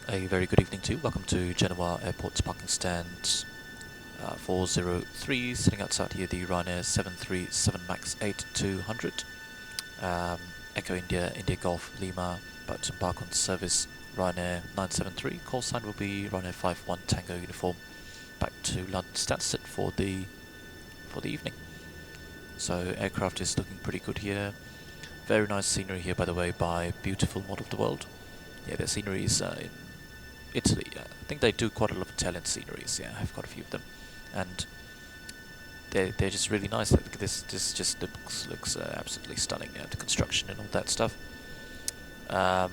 A very good evening to you. Welcome to Genoa Airport's parking stand 403, sitting outside here the Ryanair 737 MAX 8200. Echo India, India Golf, Lima, about to embark on service Ryanair 973. Call sign will be Ryanair 51 Tango uniform, back to London Stansted for the evening. So aircraft is looking pretty good here. Very nice scenery here, by the way, by beautiful model of the world. Yeah, their scenery is in Italy. I think they do quite a lot of Italian sceneries. Yeah, I've got a few of them, and they're just really nice. Like this just looks absolutely stunning. The construction and all that stuff. Yeah,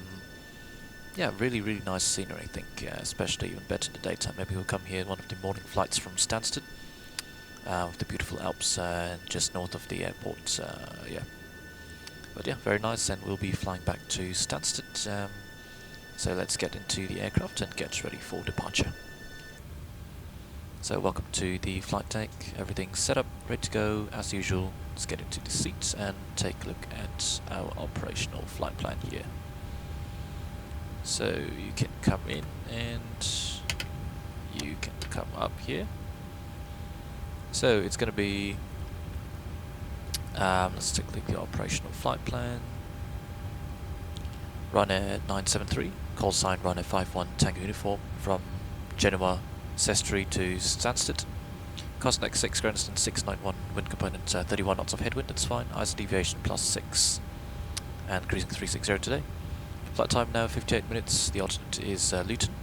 really nice scenery. I think, especially even better in the daytime. Maybe we'll come here in one of the morning flights from Stansted, with the beautiful Alps just north of the airport. Yeah, but yeah, very nice. And we'll be flying back to Stansted. So let's get into the aircraft and get ready for departure. So welcome to the flight deck. Everything's set up, ready to go as usual. Let's get into the seats and take a look at our operational flight plan here. So you can come in and you can come up here. So it's going to be, let's take a look at the operational flight plan. Ryanair 973, call sign Ryanair 51 Tango uniform from Genoa, Sestri to Stansted. Cosnex 6 Grandstand 691, wind component 31 knots of headwind, that's fine. ISO deviation +6 and cruising 360 today. Flight time now 58 minutes, the alternate is Luton.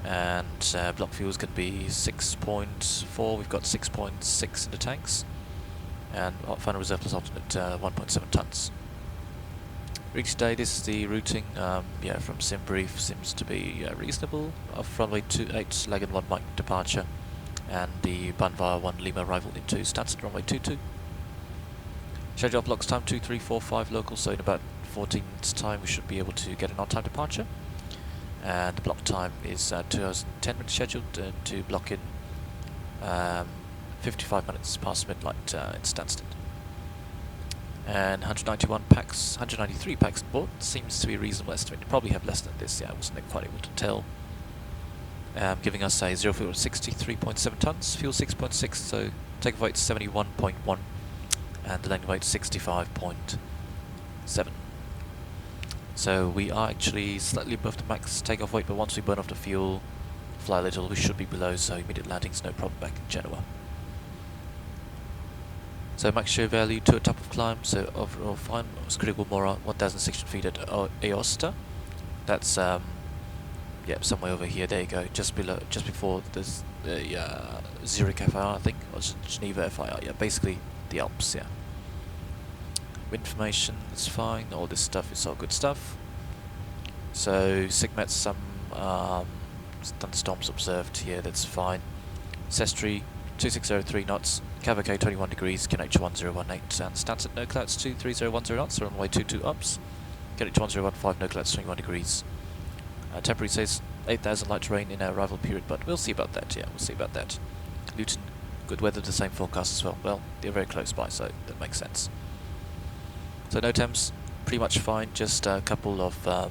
And block fuel is going to be 6.4, we've got 6.6 in the tanks. And final reserve plus alternate 1.7 tons. Reach today, this is the routing, yeah, from SimBrief seems to be reasonable. Off runway 28, leg and 1 Mike departure, and the BANVA 1 Lima arrival into Stansted, runway 22. Schedule of blocks time 2345 local, so in about 14 minutes time we should be able to get an on-time departure. And the block time is 2 hours and 10 minutes scheduled to block in 55 minutes past midnight in Stansted. And 193 packs on board seems to be a reasonable estimate. You probably have less than this, yeah, I wasn't quite able to tell. Giving us a 0 fuel of 63.7 tons, fuel 6.6, so takeoff weight 71.1, and the landing weight 65.7. So we are actually slightly above the max takeoff weight, but once we burn off the fuel, fly a little, we should be below, so immediate landing's no problem back in Genoa. So max shear value to a top of climb, so overall fine, critical Mora 1016 feet at Aosta. That's yeah, somewhere over here, there you go, just before this Zurich FIR, I think, or Geneva FIR, yeah, basically the Alps, yeah. Wind information is fine, all this stuff is all good stuff. So SIGMET, some thunderstorms observed here, that's fine. Sestri 2603 knots, Cavalcade 21 degrees, QNH 1018, and Stansted no clouds 23010 knots, so runway 22 ups. QNH 1015, no clouds 21 degrees. Temporary says 8000 light rain in our arrival period, but we'll see about that, yeah, we'll see about that. Luton, good weather, the same forecast as well. Well, they're very close by, so that makes sense. So no temps, pretty much fine, just a couple of VR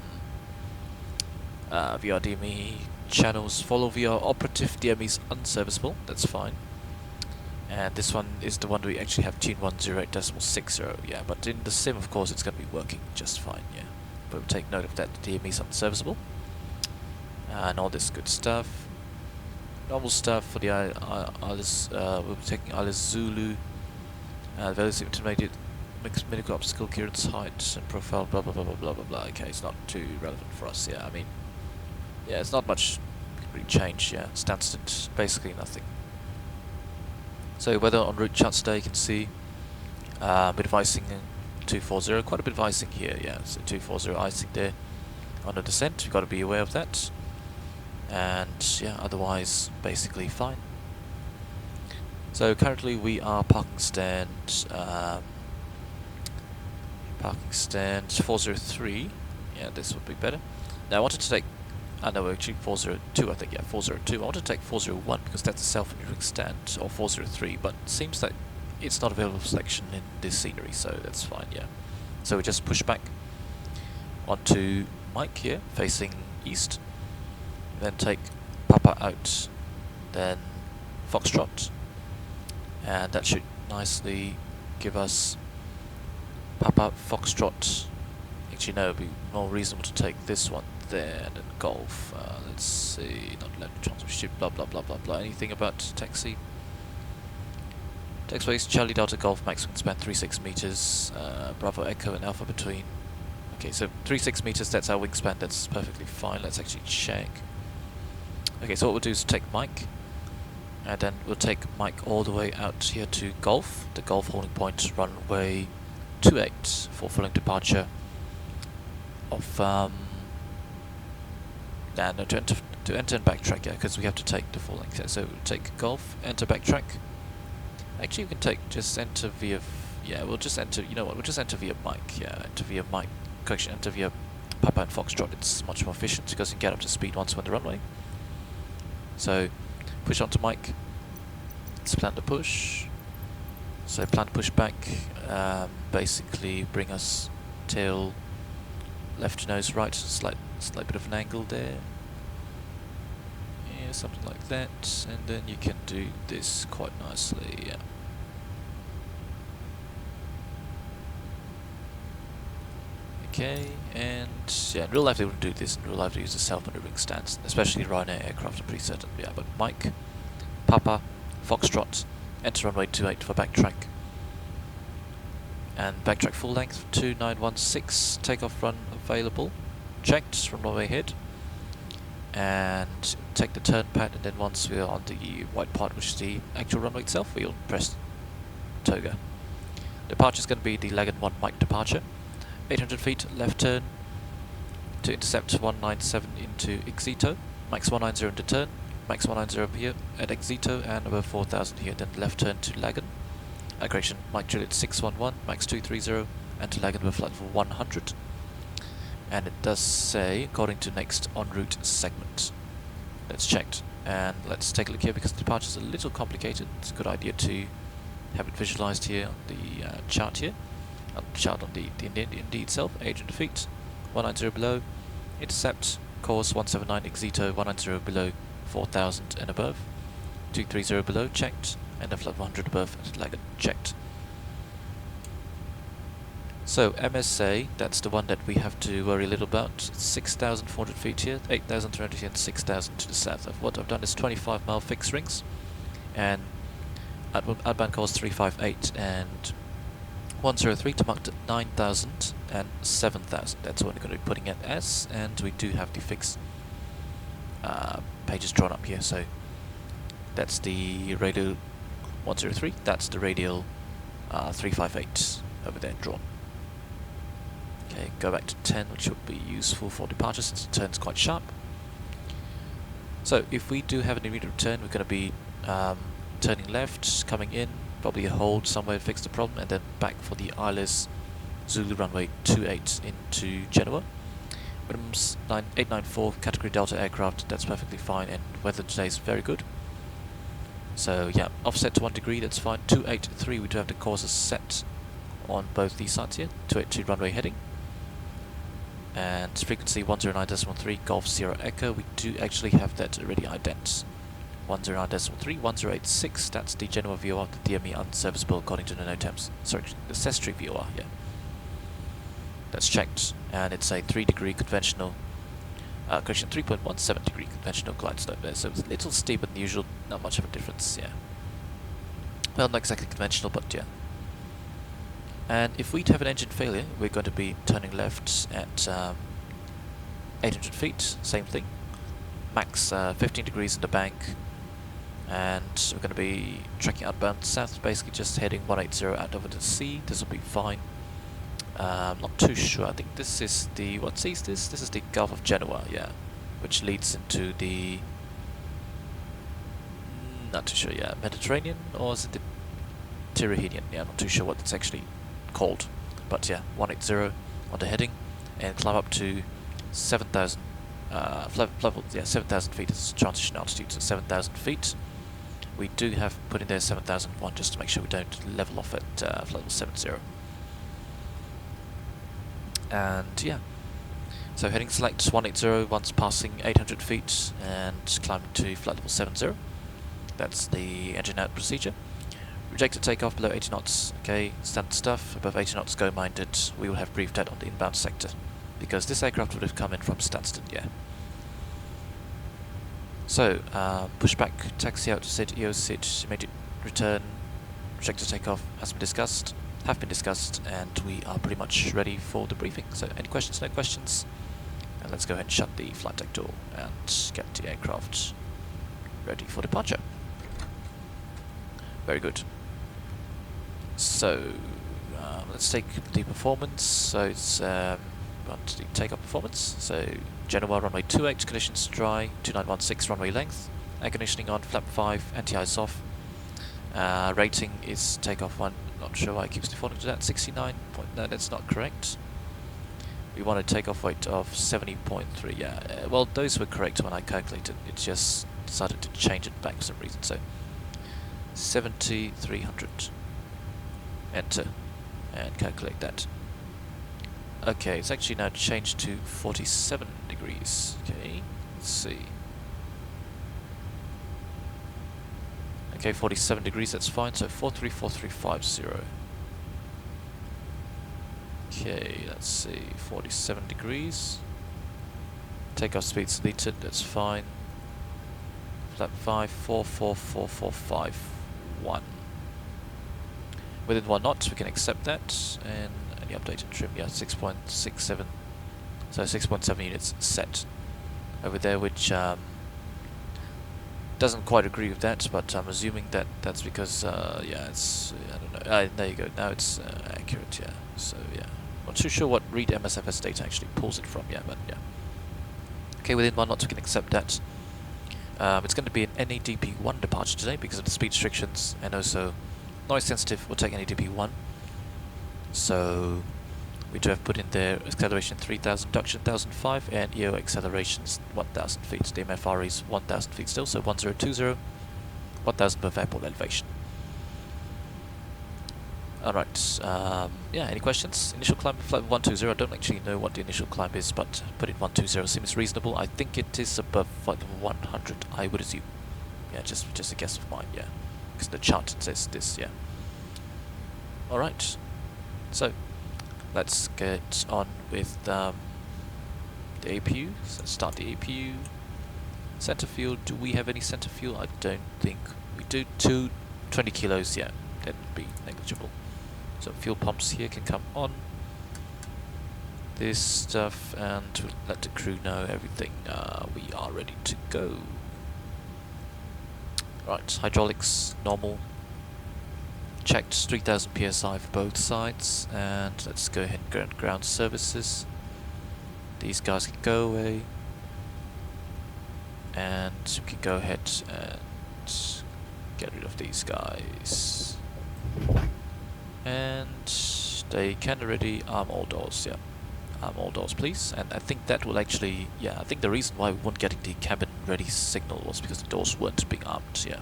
DME channels. Follow VR operative DMEs unserviceable, that's fine. And this one is the one we actually have tune 108.60, yeah, but in the sim of course it's going to be working just fine, yeah. But we'll take note of that, the DME is unserviceable. And all this good stuff. Normal stuff for the Alice, we'll be taking Alice Zulu, velocity intermediate, mixed medical obstacle clearance, height and profile, blah blah blah blah blah blah blah. Okay, it's not too relevant for us, yeah, I mean, yeah, it's not much really changed, yeah, Stansted, basically nothing. So weather en route charts today, you can see a bit of icing in 240, quite a bit of icing here, yeah, so 240 icing there on the descent, you've got to be aware of that. And yeah, otherwise basically fine. So currently we are parking stand 403, yeah, this would be better. Now I wanted to take, no, actually 402, I think, yeah, 402. I want to take 401 because that's a self-entering stand, or 403, but it seems that it's not available for selection in this scenery, so that's fine, yeah. So we just push back onto Mike here, facing east, then take Papa out, then Foxtrot, and that should nicely give us Papa Foxtrot. Actually, no, it'd be more reasonable to take this one there and then Golf. Let's see, not left transmission, blah blah blah blah blah. Anything about taxi? Text space, Charlie Delta Golf, maximum span 36 meters, Bravo Echo and Alpha between. Okay, so 36 meters, that's our wingspan, that's perfectly fine. Let's actually check. Okay, so what we'll do is take Mike, and then we'll take Mike all the way out here to Golf, the Golf holding point, runway 28 for full departure of, to enter and backtrack, yeah, because we have to take the full length. So we'll take Golf, enter backtrack. Actually, we can take, just enter via, yeah, we'll just enter, you know what, we'll just enter via Mike, yeah, enter via Mike. Correction, enter via Papa and Foxtrot. It's much more efficient because you can get up to speed once we're on the runway. So push onto Mike. Let's plan to push. So plan to push back. Basically bring us till left nose right. Slight bit of an angle there. Yeah, something like that. And then you can do this quite nicely. Yeah. Okay, and yeah, in real life they wouldn't do this. In real life they use a self-maneuvering stance, especially Ryanair aircraft, I'm pretty certain. Yeah, but Mike, Papa, Foxtrot, enter runway 28 for backtrack. And backtrack full length 2916, takeoff run available, checked from runway head. And take the turn pad, and then once we're on the white part, which is the actual runway itself, we'll press Toga. Departure is going to be the Lagan 1 Mike departure. 800 feet, left turn to intercept 197 into Exito, max 190 into turn, max 190 up here at Exito, and above 4000 here, then left turn to Lagan. Correction, Mike Juliet 611, max 230, and to Lagan with flight for 100. And it does say, according to next en route segment. That's checked, and let's take a look here because the departure is a little complicated. It's a good idea to have it visualized here on the chart here. Chart on the Indy itself, 800 feet, 190 below, intercept, course 179 Exito, 190 below, 4000 and above, 230 below, checked, and a flight 100 above, Lagan, checked. So MSA, that's the one that we have to worry a little about. 6,400 feet here, 8,300 here, and 6,000 to the south. What I've done is 25-mile fixed rings, and outbound course 358 and 103 to mark 9,000 and 7,000. That's what we're going to be putting it as, and we do have the fixed pages drawn up here. So that's the radial 103. That's the radial 358 over there drawn. Okay, go back to 10, which would be useful for departure since the turn's quite sharp. So if we do have an immediate return, we're going to be turning left, coming in, probably a hold somewhere to fix the problem, and then back for the ILS Zulu runway 28 into Genoa. Minimums 894 category Delta aircraft, that's perfectly fine, and weather today is very good. So yeah, offset to 1 degree, that's fine. 283, we do have the courses set on both these sides here. 282 runway heading. And frequency 109.3 Golf Sierra Echo, we do actually have that already ident. 109.3, 1086, that's the Genoa VOR, the DME unserviceable according to the NOTAMs. Sorry, the Sestri VOR, yeah. That's checked, and it's a 3 degree conventional, correction, 3.17 degree conventional glide slope there, so it's a little steeper than usual, not much of a difference, yeah. Well, not exactly conventional, but yeah. And if we have an engine failure, we're going to be turning left at 800 feet, same thing. Max 15 degrees in the bank, and we're going to be trekking outbound south, basically just heading 180 out over the sea. This will be fine. I'm not too sure. I think this is the, what sea is this? This is the Gulf of Genoa, yeah, which leads into the, not too sure, yeah, Mediterranean, or is it the Tyrrhenian? Yeah, I'm not too sure what it's actually called, but yeah, 180 on the heading, and climb up to 7,000 level, yeah, 7,000 feet is transition altitude, so 7,000 feet. We do have put in there 7,001 just to make sure we don't level off at level 70. And yeah, So heading select 180 once passing 800 feet and climbing to flight level 70. That's the engine out procedure. Rejected takeoff below 80 knots. Okay, standard stuff. Above 80 knots, go minded. We will have briefed that on the inbound sector, because this aircraft would have come in from Stansted, yeah. So, pushback, taxi out, sit, EO sit, immediate return, rejected takeoff have been discussed, and we are pretty much ready for the briefing. So, any questions, no questions? And let's go ahead and shut the flight deck door and get the aircraft ready for departure. Very good. So, let's take the performance. So it's the takeoff performance. So Genoa runway 28, conditions dry, 2916 runway length, air conditioning on, flap 5, anti-ice off. Rating is takeoff 1. Not sure why it keeps defaulting to that. 69. No, that's not correct. We want a takeoff weight of 70.3. Yeah. Well, those were correct when I calculated. It just decided to change it back for some reason. So 7,300. Enter and calculate that. Okay, it's actually now changed to 47 degrees. Okay, let's see. Okay, 47 degrees, that's fine. So 434350. Okay, let's see. 47 degrees. Takeoff speed selected, that's fine. Flap 5, 4444551. Within 1 knot, we can accept that. And any updated trim, yeah, 6.67. So 6.7 units set over there, which doesn't quite agree with that, but I'm assuming that that's because, yeah, it's, I don't know. There you go, now it's accurate, yeah. So, yeah. Not too sure what read MSFS data actually pulls it from, yeah, but yeah. Okay, within 1 knot, we can accept that. It's going to be an NADP1 departure today because of the speed restrictions, and also noise sensitive will take NADP1. So we do have put in there acceleration 3000, induction 1005, and EO accelerations 1000 feet. The MFR is 1000 feet still, so 1020, 1000 above airport elevation. Alright, yeah, any questions? Initial climb of flight 120, I don't actually know what the initial climb is, but put in 120 seems reasonable. I think it is above flight level 100, I would assume. Yeah, just a guess of mine, yeah. Because the chart says this, yeah. Alright, so let's get on with the APU. So let's start the APU. Center fuel, do we have any center fuel? I don't think we do. 20 kilos, yeah, that would be negligible. So fuel pumps here can come on. This stuff, and we'll let the crew know everything. We are ready to go. Right, hydraulics normal. Checked 3000 psi for both sides, and let's go ahead and grant ground services. These guys can go away, and we can go ahead and get rid of these guys. And they can already arm all doors, yeah. Arm all doors, please. And I think that will actually, yeah, I think the reason why we weren't getting the cabin ready signal was because the doors weren't being armed, yeah.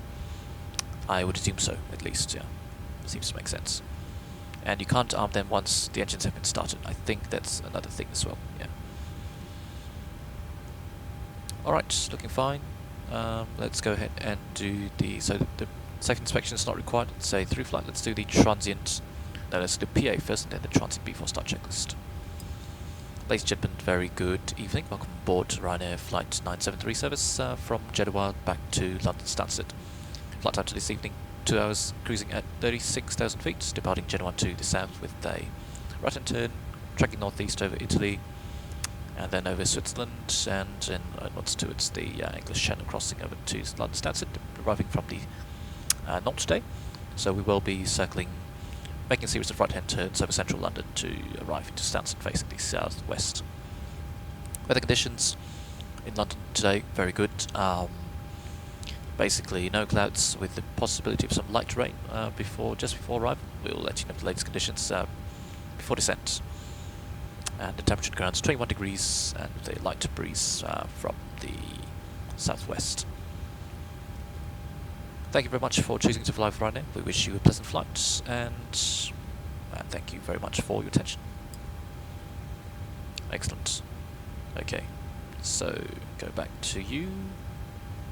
I would assume so, at least, yeah. Seems to make sense. And you can't arm them once the engines have been started. I think that's another thing as well, yeah. Alright, looking fine. Let's go ahead and do the, so the second inspection is not required, it's a through flight. Let's do the transient, no, let's do the PA first and then the transient before start checklist. Ladies and gentlemen, very good evening. Welcome aboard Ryanair Flight 973 service from Genoa back to London Stansted. Flight time to this evening, 2 hours, cruising at 36,000 feet, departing Genoa to the south with a right-hand turn, tracking northeast over Italy, and then over Switzerland, and then onwards towards the English Channel, crossing over to London Stansted, arriving from the north today. So we will be circling, making a series of right-hand turns over central London to arrive into Stansted facing the southwest. Weather conditions in London today, very good. Basically no clouds with the possibility of some light rain just before arrival. We'll let you know the latest conditions before descent. And the temperature ground is 21 degrees and with a light breeze from the southwest. Thank you very much for choosing to fly for Ryanair. We wish you a pleasant flight, and thank you very much for your attention. Excellent. Okay, so go back to you.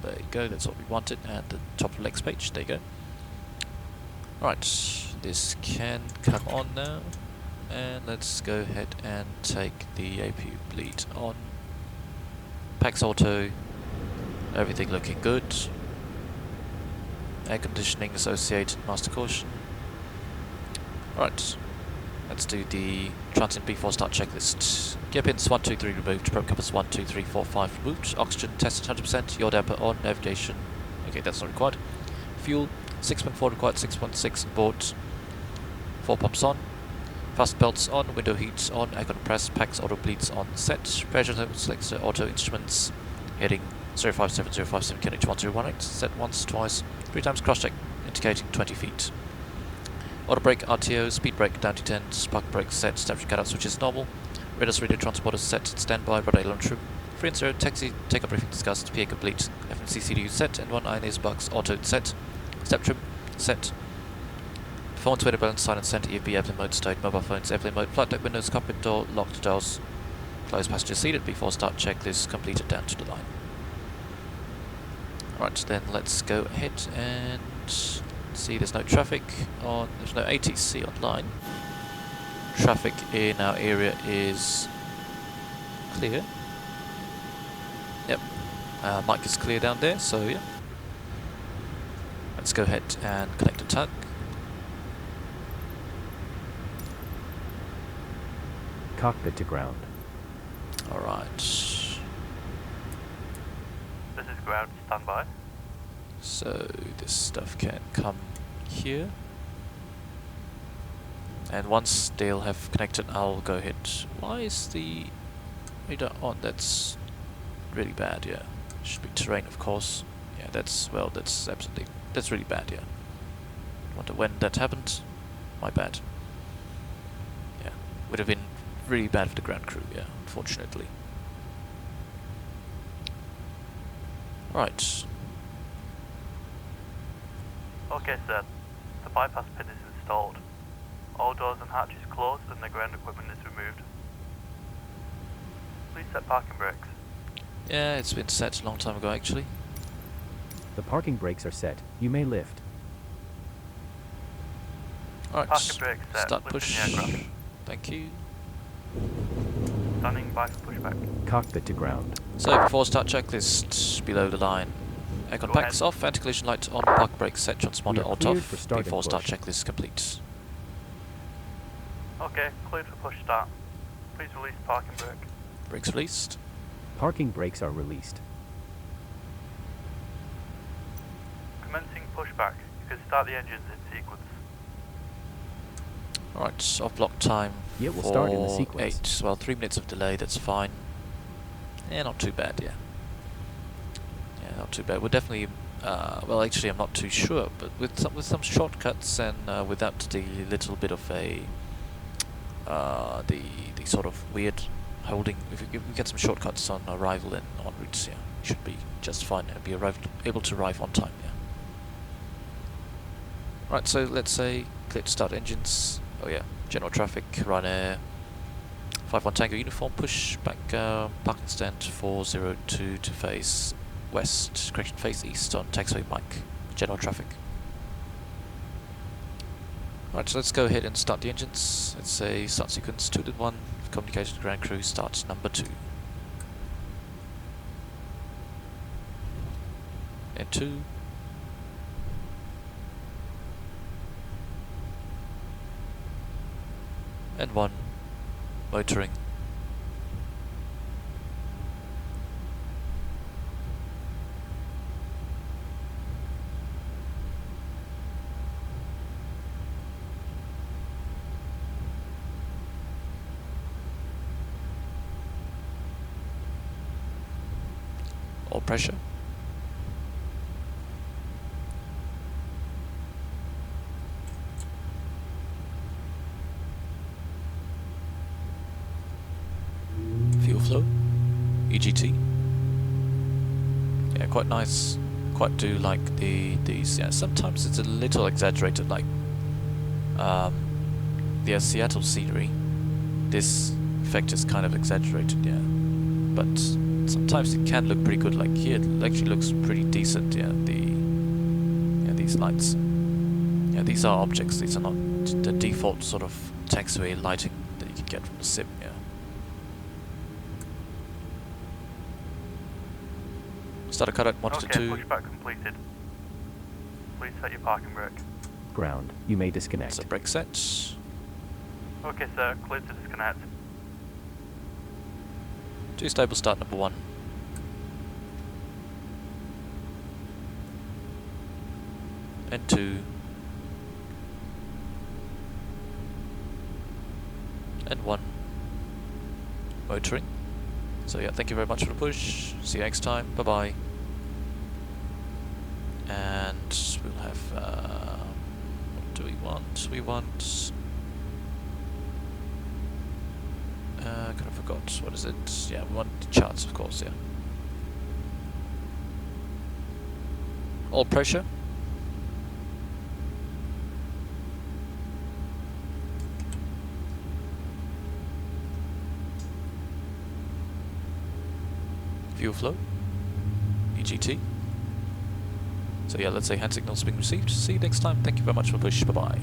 There you go, that's what we wanted, and the top legs page, there you go. Right, this can come on now, and let's go ahead and take the APU bleed on. Pax Auto, everything looking good. Air conditioning associated, master caution. Right, let's do the transient before start checklist. Gear pins 1, 2, 3 removed, probe compass 1, 2, 3, 4, 5 removed, oxygen tested 100%, yaw damper on, navigation, okay that's not required. Fuel, 6.4 required, 6.6 on board, 4 pumps on, fast belts on, window heats on, air compress, Pax Auto bleeds on set, pressure level selector, auto instruments, heading 057057 knh 1018, set once, twice, 3 times cross check, indicating 20 feet. Auto brake, RTO, speed brake down to 10, spark brake set, step cutout switches normal, radars radio transporter set, standby, radar aileron trim, free and zero, taxi, takeoff briefing discussed, PA complete, FMC CDU set, and 1 INA's box auto set, step trim set, performance weighted balance, silent center, EFB, airplane mode, stowed, mobile phones, airplane mode, flight deck windows, cockpit door, locked doors, closed passenger seated before start checklist completed down to the line. Right, then let's go ahead and see there's no traffic on, there's no ATC online. Traffic in our area is clear. Yep, mic is clear down there, so yeah. Let's go ahead and connect the tug. Cockpit to ground. Alright. This is ground, standby. So this stuff can come here. And once they'll have connected, I'll go ahead. Why is the radar on? That's really bad, yeah. Should be terrain, of course. Yeah, that's, well, that's absolutely, that's really bad, yeah. Wonder when that happened. My bad. Yeah, would have been really bad for the ground crew, yeah, unfortunately. Right. Okay, sir. The bypass pin is installed. All doors and hatches closed and the ground equipment is removed. Please set parking brakes. Yeah, it's been set a long time ago, actually. The parking brakes are set. You may lift. Alright, Parking brakes set. start Lifting push. the aircraft. Thank you. Standing by for pushback. Cockpit to ground. So, before start checklist, below the line. Aircon Go packs ahead. off, anti-collision light on, park brake set, transponder alt cleared off, for start and before start push. checklist complete. Okay, cleared for push start. Please release parking brake. Brakes released. Parking brakes are released. Commencing pushback. You can start the engines in sequence. Alright, off block time. Yeah, we'll start in the for sequence. 8, well, 3 minutes of delay, that's fine. Yeah, not too bad, yeah. Yeah, not too bad. We're definitely, well, actually, I'm not too sure, but with some shortcuts and without the little bit of a, the sort of weird holding, if we get some shortcuts on arrival and en route, yeah, should be just fine and be able to arrive on time, yeah. Right, so let's say clear to start engines. Oh yeah, general traffic, Ryanair, 51 Tango uniform, push back parking stand 402 to face west, correction face east on taxiway mic, general traffic. Right, so let's go ahead and start the engines. Let's say start sequence 2.1, communication to ground crew, start number 2. And 2. And 1, motoring. All pressure. Fuel flow, EGT. Yeah, quite nice. Quite do like these. Yeah, sometimes it's a little exaggerated, like the Seattle scenery. This effect is kind of exaggerated, yeah. but sometimes it can look pretty good. Like here, it actually looks pretty decent. Yeah, these lights. Yeah, these are objects. These are not the default sort of taxiway lighting that you can get from the sim. Yeah. Start a cut at 1 to 2. Pushback completed. Please set your parking brake. Ground. You may disconnect. So brake set. Okay, sir. Clear to disconnect. 2 stable start number 1. And 2. And 1. Motoring. So yeah, thank you very much for the push. See you next time. Bye bye. And we'll have what do we want? We want kind of forgot, what is it? Yeah, we want the charts, of course. Yeah, all pressure. Fuel flow, EGT. So yeah, let's say hand signals being received. See you next time. Thank you very much for push. Bye bye.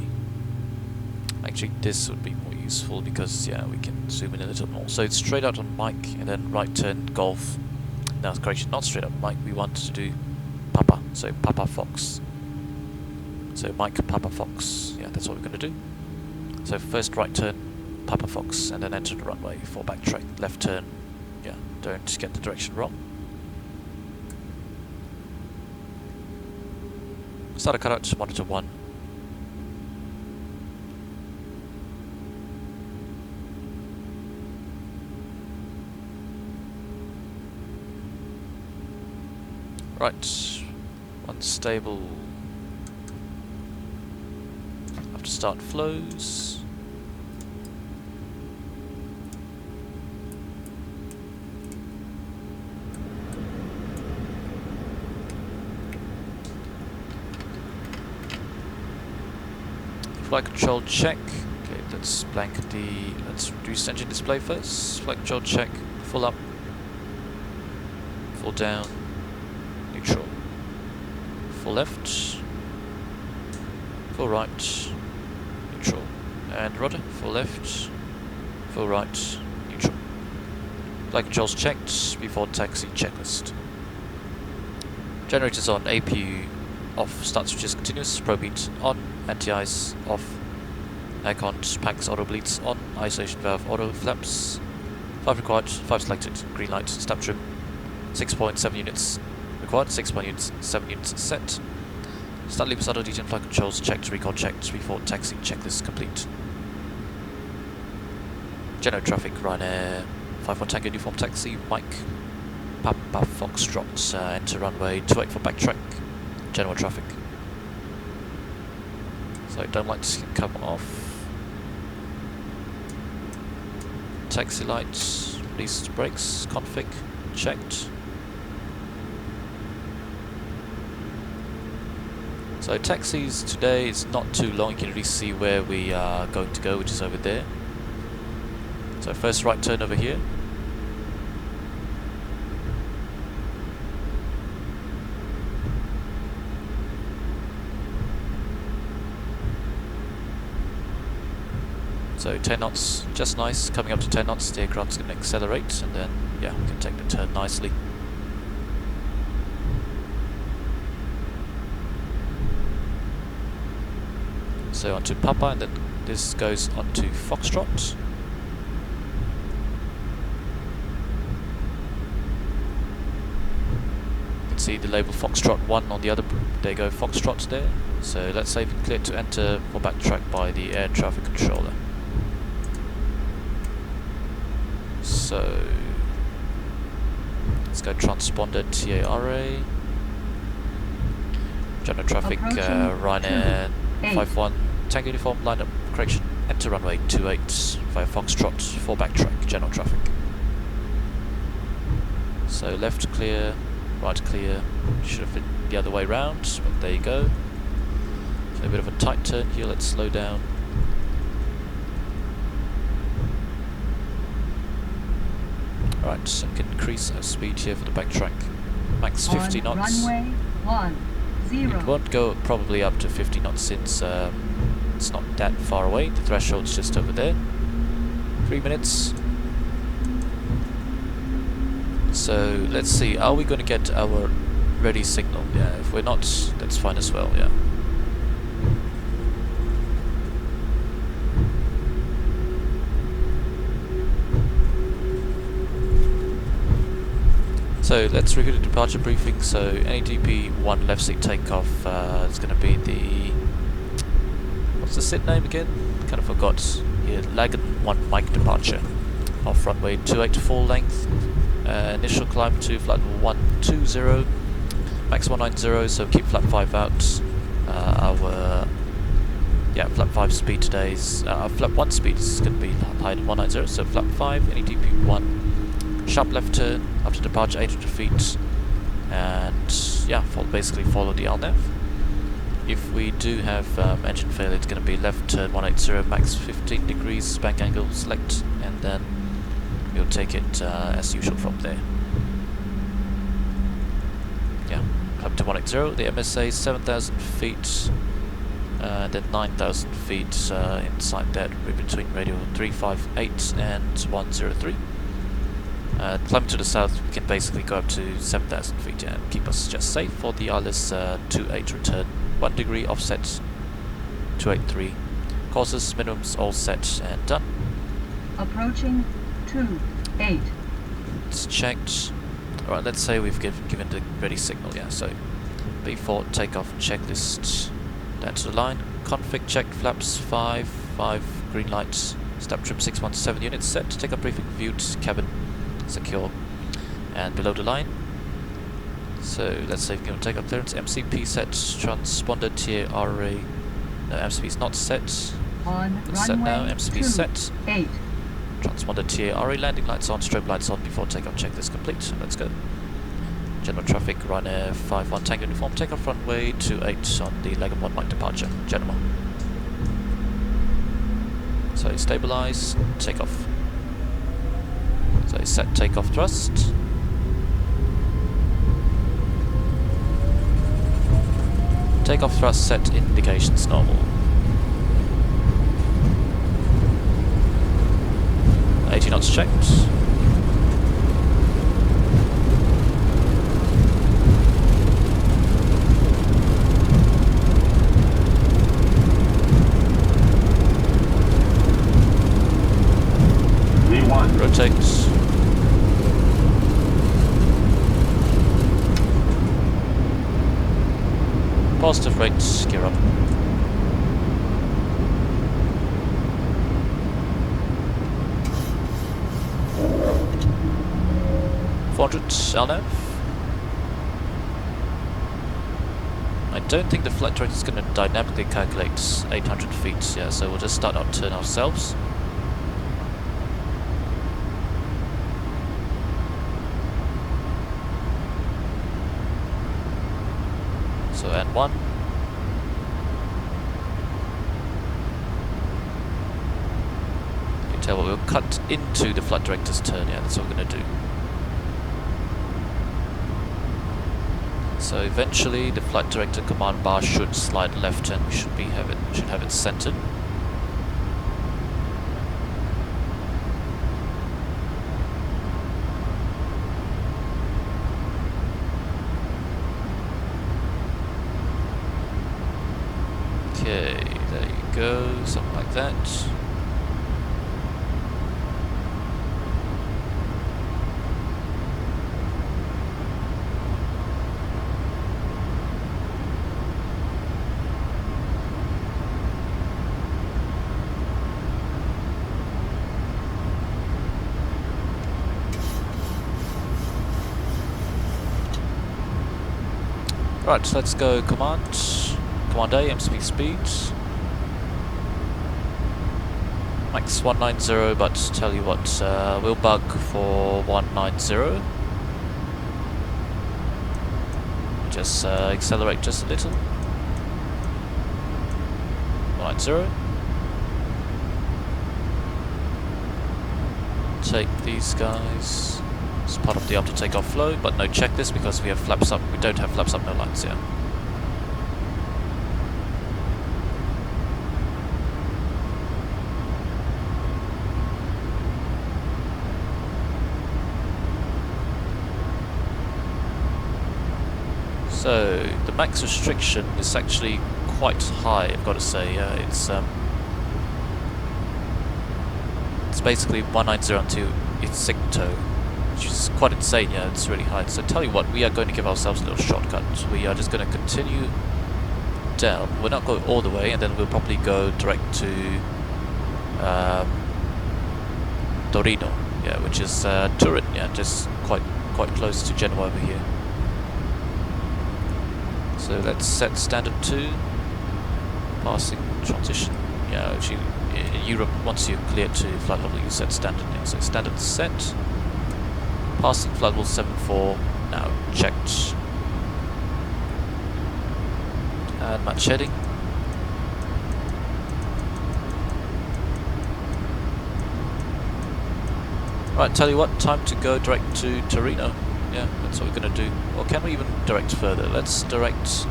Actually, this would be more useful because yeah, we can zoom in a little more. So it's straight out on Mike and then right turn Golf. No, correction, not straight out Mike. We want to do Papa. So Papa Fox. So Mike Papa Fox. Yeah, that's what we're going to do. So first right turn Papa Fox and then enter the runway for backtrack. Left turn. Yeah, don't get the direction wrong. Start a cutout, monitor 1. Right, unstable. Have to start flows. Flight control check. Okay, let's blank let's reduce engine display first. Flight control check. Full up. Full down. Neutral. Full left. Full right. Neutral. And rudder. Full left. Full right. Neutral. Flight controls checked before taxi checklist. Generators on, APU off, start switches continuous, probe heat on, anti-ice off, aircon, packs, auto bleeds on, isolation valve, auto flaps, 5 required, 5 selected, green light, stab trim, 6.7 units required, 6.7 units set, start leapers, auto detail, flight controls checked, recall checked, before taxi checklist complete. Genoa traffic, Ryanair, 5-1 Tango uniform taxi, Mike, Papa Foxtrot, enter runway 28 for backtrack. Genoa traffic. So don't like to come off. Taxi lights, release brakes, config, checked. So taxis today is not too long, you can really see where we are going to go, which is over there. So first right turn over here. So 10 knots, just nice. Coming up to 10 knots, the aircraft's going to accelerate, and then, yeah, we can take the turn nicely. So onto Papa, and then this goes onto Foxtrot. You can see the label Foxtrot 1 on the other, there you go, Foxtrot there. So let's say we clear to enter for backtrack by the air traffic controller. So let's go transponder TARA. General traffic, Ryanair 5-1 Tango uniform, line up, correction, enter runway 28 via Foxtrot for backtrack, general traffic. So left clear, right clear, should have been the other way round, but there you go. So a bit of a tight turn here, let's slow down. Right, so we can increase our speed here for the backtrack. Max 50 On knots. runway 10. It won't go probably up to 50 knots since it's not that far away. The threshold's just over there. 3 minutes. So let's see, are we going to get our ready signal? Yeah, if we're not, that's fine as well, yeah. So let's review the departure briefing. So NADP 1 left seat takeoff is going to be the... what's the sit name again? Kind of forgot. Here, Lausanne 1 Mike departure. Off runway 28 full length. Initial climb to flight 120. Max 190, so keep flap 5 out. Our... yeah, flap 5 speed today is... flap 1 speed is going to be higher than 190, so flap 5, NADP 1. Sharp left turn after departure 800 feet, and yeah, basically follow the LNAV. If we do have engine failure, it's going to be left turn 180, max 15 degrees bank angle select, and then we'll take it as usual from there. Yeah, up to 180, the MSA 7,000 feet, then 9,000 feet inside that, between radio 358 and 103. Climbing to the south, we can basically go up to 7,000 feet and keep us just safe for the ILS 28 return. 1 degree offset, 283. Courses, minimums all set and done. Approaching 28. It's checked. Alright, let's say we've given the ready signal, yeah, so B4 takeoff checklist, down to the line. Config checked, flaps 5, green lights, step trim 617 units set, takeoff briefing viewed, cabin secure, and below the line. So let's say we're going to take up clearance. MCP set, transponder tier RA. No, MCP is not set. On It's set now. runway MCP set. 28. Transponder tier RA. Landing lights on. Strobe lights on before takeoff. Checklist complete. Let's go. General traffic. Ryanair 51 Tango uniform. Takeoff runway 28 on the Lausanne 1 Mike departure. Genoa. So stabilize. Takeoff. So set takeoff thrust. Takeoff thrust set, indications normal. 80 knots checked. V1. Rotate. Positive rates, gear up. LNAV. I don't think the flight director is going to dynamically calculate 800 feet, yeah, so we'll just start our turn ourselves. So N1. You can tell we'll cut into the flight director's turn, yeah, that's what we're going to do. So eventually the flight director command bar should slide left and we should have it centered. Okay, there you go, something like that. Right, let's go command. Command A, MCP speed. Max 190, but tell you what, we'll bug for 190. Just accelerate just a little. 190. Take these guys. It's part of the after takeoff flow, but no checklist because we have flaps up. We don't have flaps up, no lights here. So the max restriction is actually quite high, I've got to say. It's basically 1902 Insigto, which is quite insane. Yeah, it's really high. So tell you what, we are going to give ourselves a little shortcut. We are just going to continue down. We're not going all the way, and then we'll probably go direct to Torino, yeah, which is Turin, yeah, just quite close to Genoa over here. So let's set standard 2, passing transition. Yeah, actually in Europe, once you clear to flight level, you set standard. So standard set, passing flight level 74, now checked. And match heading. Right, tell you what, time to go direct to Torino. Yeah, that's what we're going to do. Or can we even direct further? Let's direct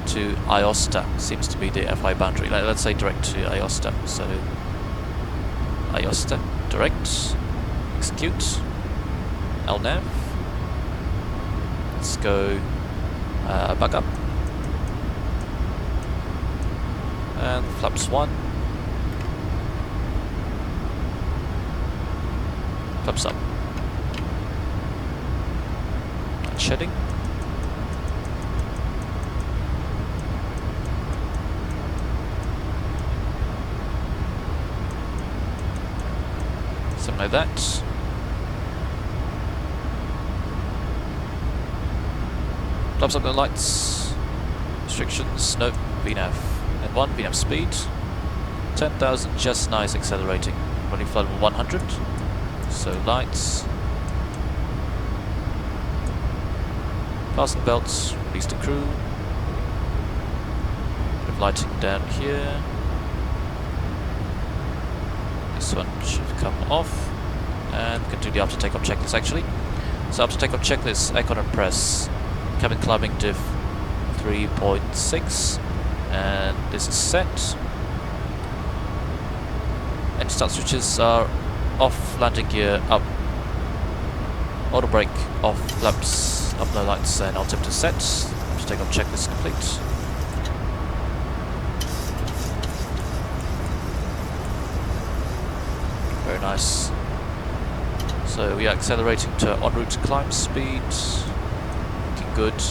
to Aosta. Seems to be the FI boundary. Let's say direct to Aosta. So Aosta, direct, execute, LNAV. Let's go back up. And flaps 1. Flaps up. Shedding. Something like that. Flaps up the lights. Restrictions, no, VNAV. And 1, VNAV speed. 10,000, just nice, accelerating. Running flight level 100. So lights. Fasten belts, release the crew. Bit of lighting down here. This one should come off. And we can do the after takeoff checklist actually. So after takeoff checklist, icon and press. Cabin climbing diff 3.6. And this is set. Engine start switches are off, landing gear up. Auto brake off, flaps up, no lights, and altimeter set. After takeoff checklist complete. Very nice. So we are accelerating to en route climb speed. Looking good.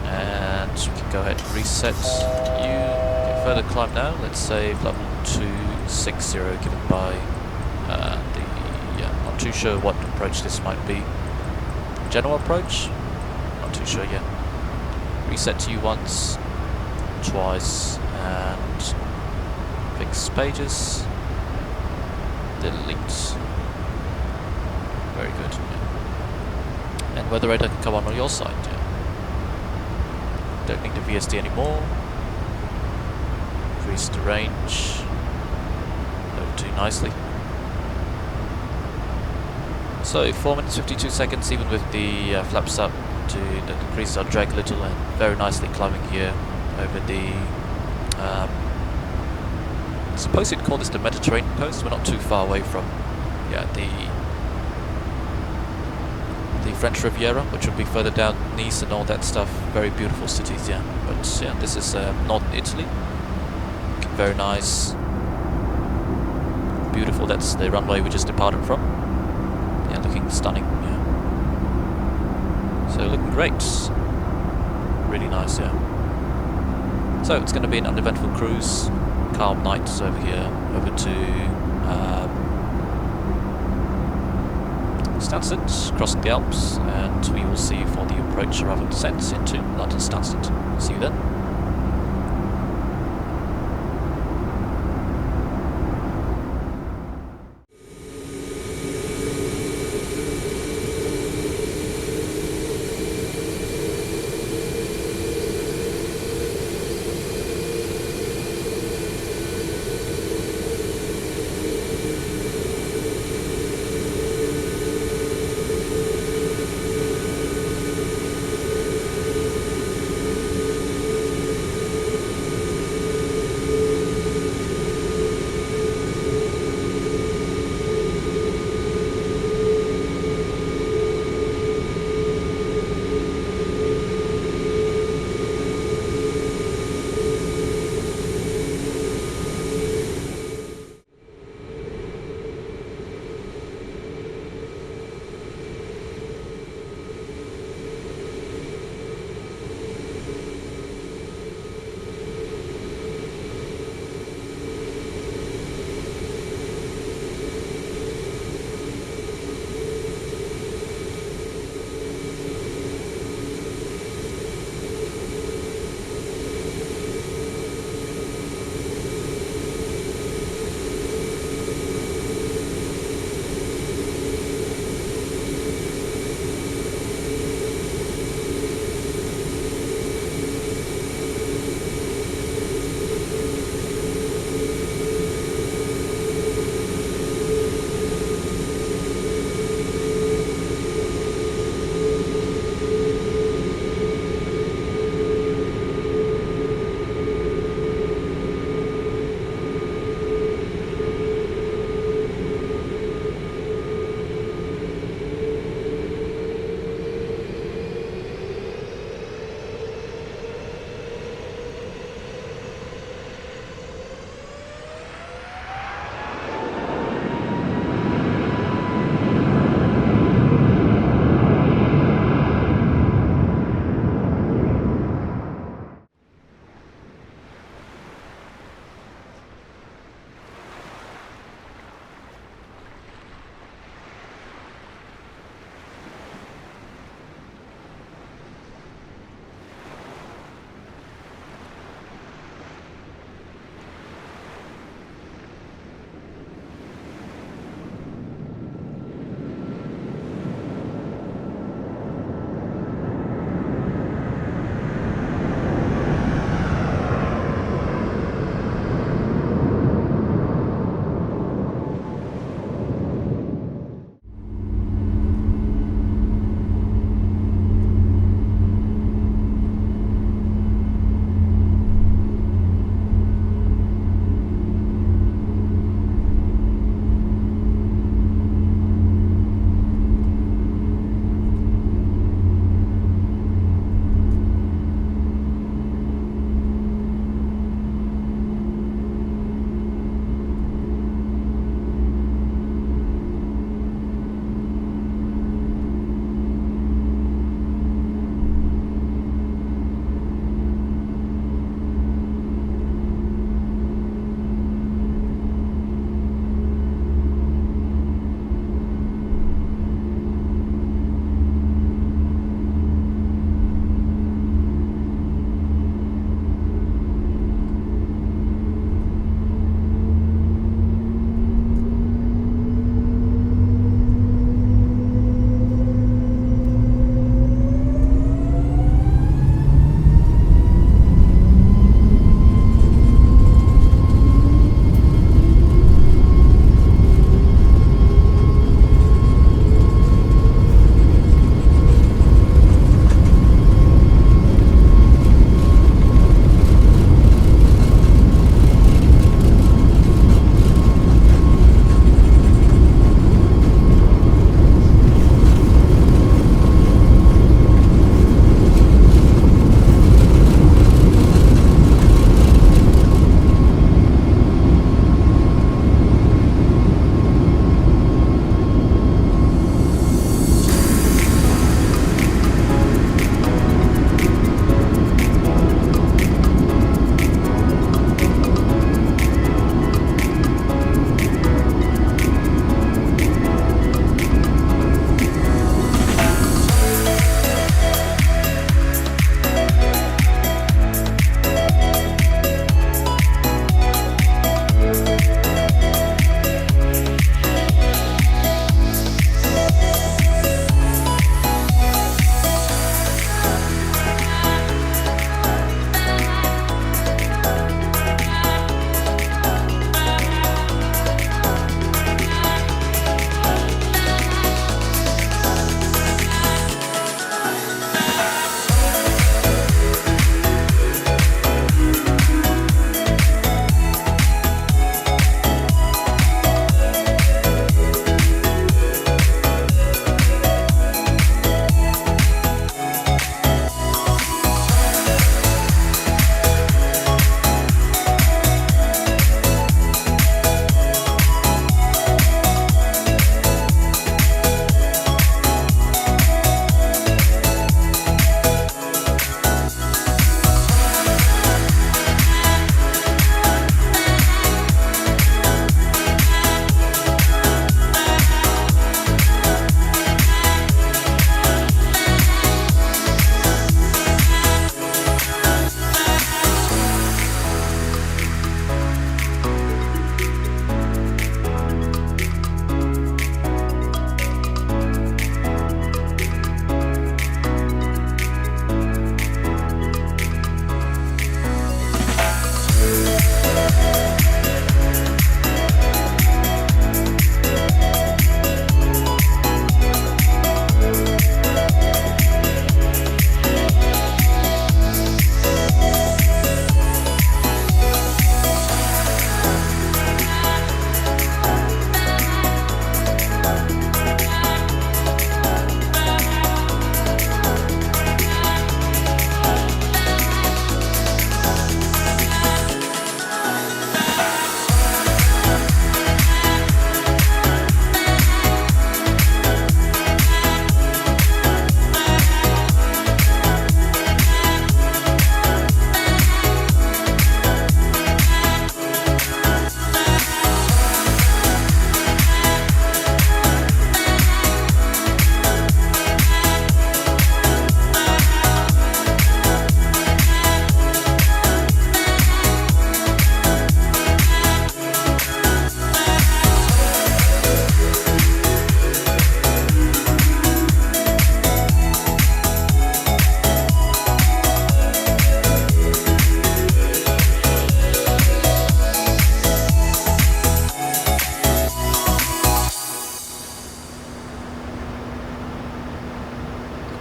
And we can go ahead and reset you. Okay, further climb now. Let's say level 260 given by not too sure what approach this might be. Genoa approach? Not too sure yet. Reset to you once, twice, and fix pages. Delete. Very good. Yeah. And weather radar can come on your side. Yeah. Don't need the VSD anymore. Increase the range. Don't do nicely. So 4 minutes 52 seconds, even with the flaps up, to decrease our drag a little, and very nicely climbing here over the. I suppose you'd call this the Mediterranean coast. We're not too far away from, the French Riviera, which would be further down Nice and all that stuff. Very beautiful cities, yeah. But yeah, this is northern Italy. Looking very nice, beautiful. That's the runway we just departed from. Yeah, looking stunning, yeah. So looking great. Really nice, yeah. So it's going to be an uneventful cruise. Calm night over here, over to Stansted, crossing the Alps, and we will see you for the approach arrival descent into London Stansted. See you then.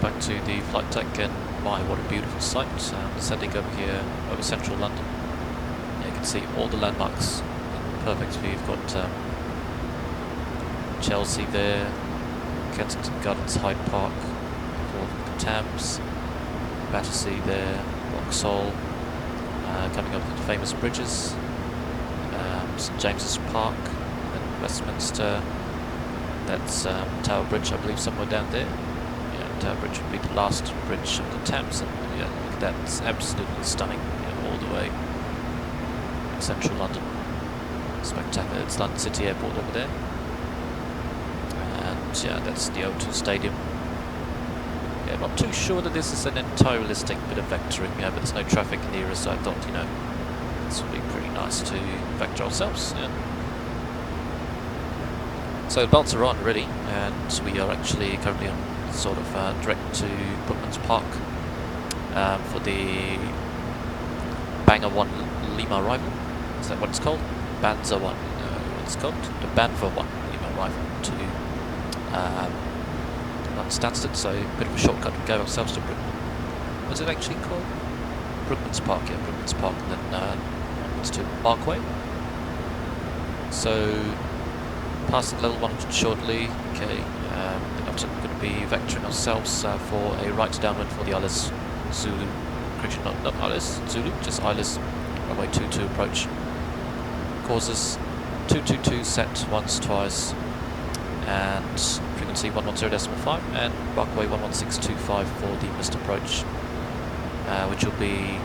back to the flight deck, and my, what a beautiful sight. Descending over here over central London. You can see all the landmarks in perfect view. You've got Chelsea there, Kensington Gardens, Hyde Park, the Thames, Battersea there, Vauxhall, coming up with the famous bridges, St James's Park, and Westminster. That's Tower Bridge, I believe, somewhere down there. Yeah, Tower Bridge would be the last bridge of the Thames, and yeah, look at that, it's absolutely stunning, all the way in central London. Spectacular. It's London City Airport over there. And yeah, that's the O2 Stadium. Yeah, I'm not too sure that this is an entirely realistic bit of vectoring, but there's no traffic in the area, so I thought, this would be pretty nice to vector ourselves. Yeah. So the belts are on already, and we are actually currently on sort of direct to Brookman's Park for the Banger 1 Lima arrival. Is that what it's called? BANVA 1. What's it called? The BANVA 1 Lima arrival to London Stansted, so a bit of a shortcut to go ourselves to Brookman. What's it actually called? Brookman's Park, yeah, Brookman's Park, and then onwards to Parkway. So passing level 100 shortly. Okay, then I'm going to be vectoring ourselves for a right downwind for the Alice Zulu, correction, not Alice Zulu, just Alice runway 22 approach. Courses 222 set once, twice, and frequency 110.5, and Parkway 11625 for the missed approach, which will be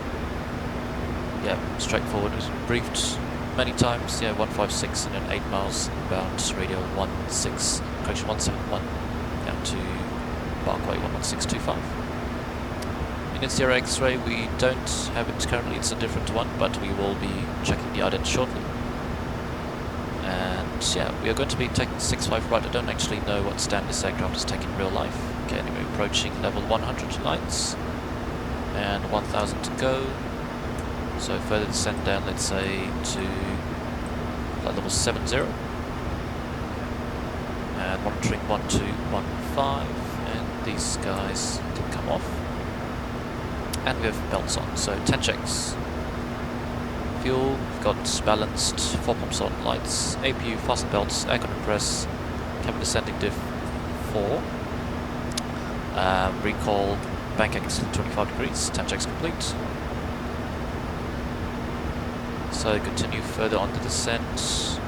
straightforward. As briefed many times, 156 and then 8 miles bound, radio 171 down to Parkway 11625. In Sierra X-ray we don't have it currently, it's a different one, but we will be checking the ident shortly. And we are going to be taking 65 right. I don't actually know what stand this aircraft is taking in real life. Okay, anyway, approaching level 100 lights and 1000 to go. So further descend down, let's say to level 70, and monitoring 1215, and these guys can come off. And we have belts on, so 10 checks. Fuel, we've got balanced, 4 pumps on, lights, APU, fasten belts, air compress, cabin descending diff 4. Recall, bank angle still 25 degrees, 10 checks complete. So continue further on the descent.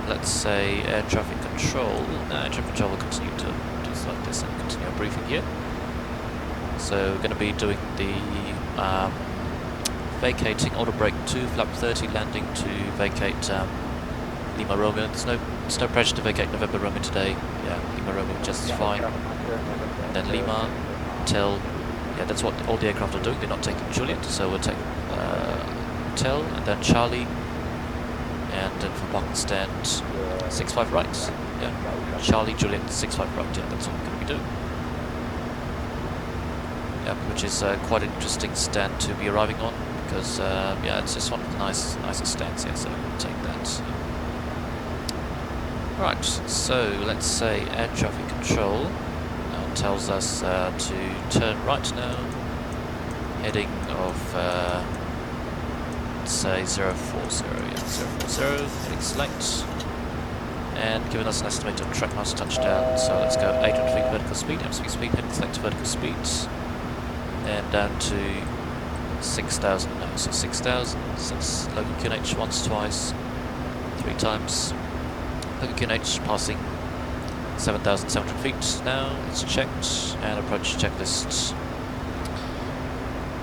Let's say air traffic control. Air traffic control will continue to do this like this and continue our briefing here. So we're going to be doing the vacating auto brake 2 flap 30 landing to vacate Lima Romeo. There's no pressure to vacate November Romeo today. Yeah, Lima Romeo just fine. And then Lima till that's what all the aircraft are doing. They're not taking Juliet, so we'll take Hotel, and then Charlie, and then for parking stand 65 right. Yeah, Charlie, Juliet, 65 right. Yeah, that's what we're going to be doing. Yeah, which is quite an interesting stand to be arriving on, because it's just one of the nicer stands here, so we'll take that. Right, so let's say air traffic control tells us to turn right now, heading of let's say 040, yeah, 040, heading select, and giving us an estimated track master touchdown. So let's go 800 feet vertical speed, MSV speed, heading select vertical speed, and down to 6,000 now. So 6,000, since local QNH once, twice, 3 times. Local QNH passing 7,700 feet now. It's checked, and approach checklist.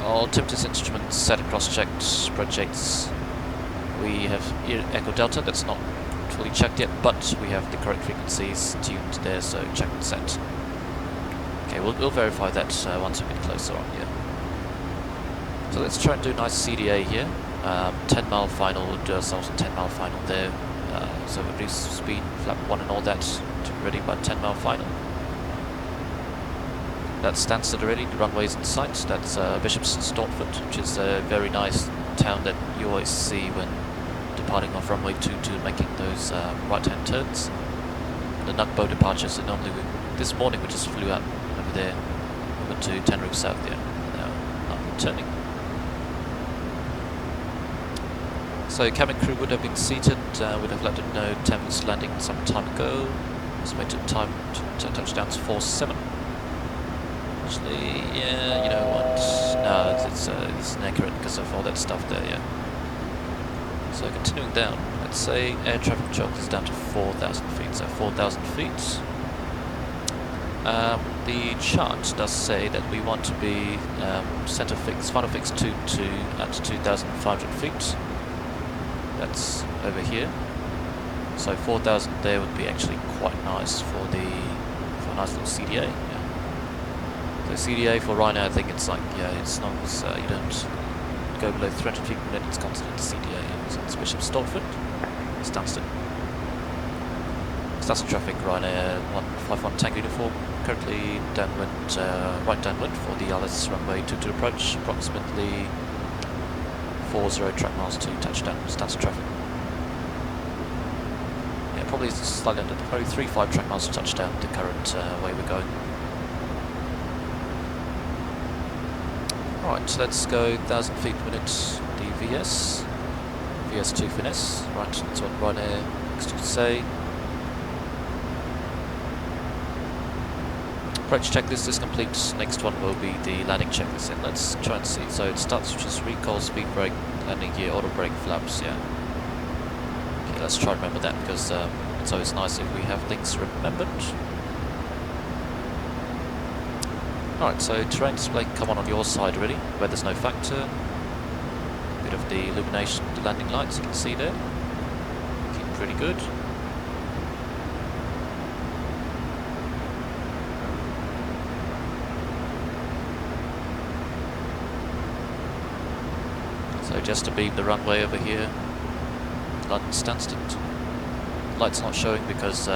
All altimeters, instruments set and cross-checked, projects. We have Echo Delta, that's not fully checked yet, but we have the correct frequencies tuned there, so check and set. Okay, we'll verify that once we get closer on here. So let's try and do a nice CDA here. 10 mile final, we'll do ourselves a 10 mile final there. So reduce speed, flap 1 and all that to be ready by 10 mile final. That's Stansted already, the runway's in sight. That's Bishop's Stortford, which is a very nice town that you always see when departing off runway 22 and making those right-hand turns. The Nugbo departures, and normally this morning we just flew out over over there, over to Tenerife South there. Now I'm turning. So cabin crew would have been seated, would have let them know Thames landing some time ago. Estimated time to touchdowns 4:07. Actually, yeah, you know what? No, it's inaccurate because of all that stuff there, yeah. So continuing down, let's say air traffic choke is down to 4,000 feet, so 4,000 feet. The chart does say that we want to be center fix, final fix 2-2 at 2,500 feet. That's over here. So 4,000 there would be actually quite nice for a nice little CDA. Yeah. So CDA for Ryanair, I think it's like, yeah, as long as you don't go below 300 feet per minute, it's considered CDA. So it's Bishop Stortford, Stansted. Stansted traffic, Ryanair 151 Tango uniform, currently downwind, right downwind for the Alice runway 22 approach, approximately 40 track miles to touchdown, Stansted traffic. Yeah, probably slightly under, probably 35 track miles to touchdown, the current way we're going. Alright, so let's go 1,000 feet per minute, the VS2 finesse, right, that's what Ryanair next to say. Approach checklist is complete, next one will be the landing checklist, and let's try and see. So it starts with just recall, speed brake, landing gear, auto brake, flaps, yeah. Okay, let's try and remember that, because it's always nice if we have things remembered. Alright, so terrain display come on your side already, where there's no factor. Bit of the illumination, the landing lights you can see there. Looking pretty good. So just to beam the runway over here, London Stansted. Lights not showing because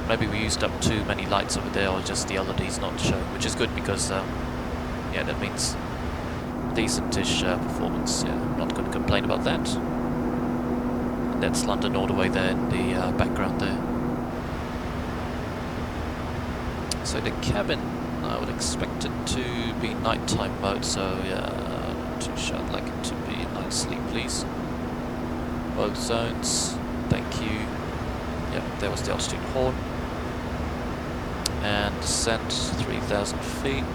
maybe we used up too many lights over there, or just the LED's not showing, which is good because yeah, that means decentish performance. Yeah, I'm not going to complain about that. And that's London all the way there in the background there. So the cabin, I would expect it to be nighttime mode. So yeah, not too sure. I'd like it to be night sleep, please. Both zones. Thank you. Yep, there was the altitude horn. And descent 3,000 feet.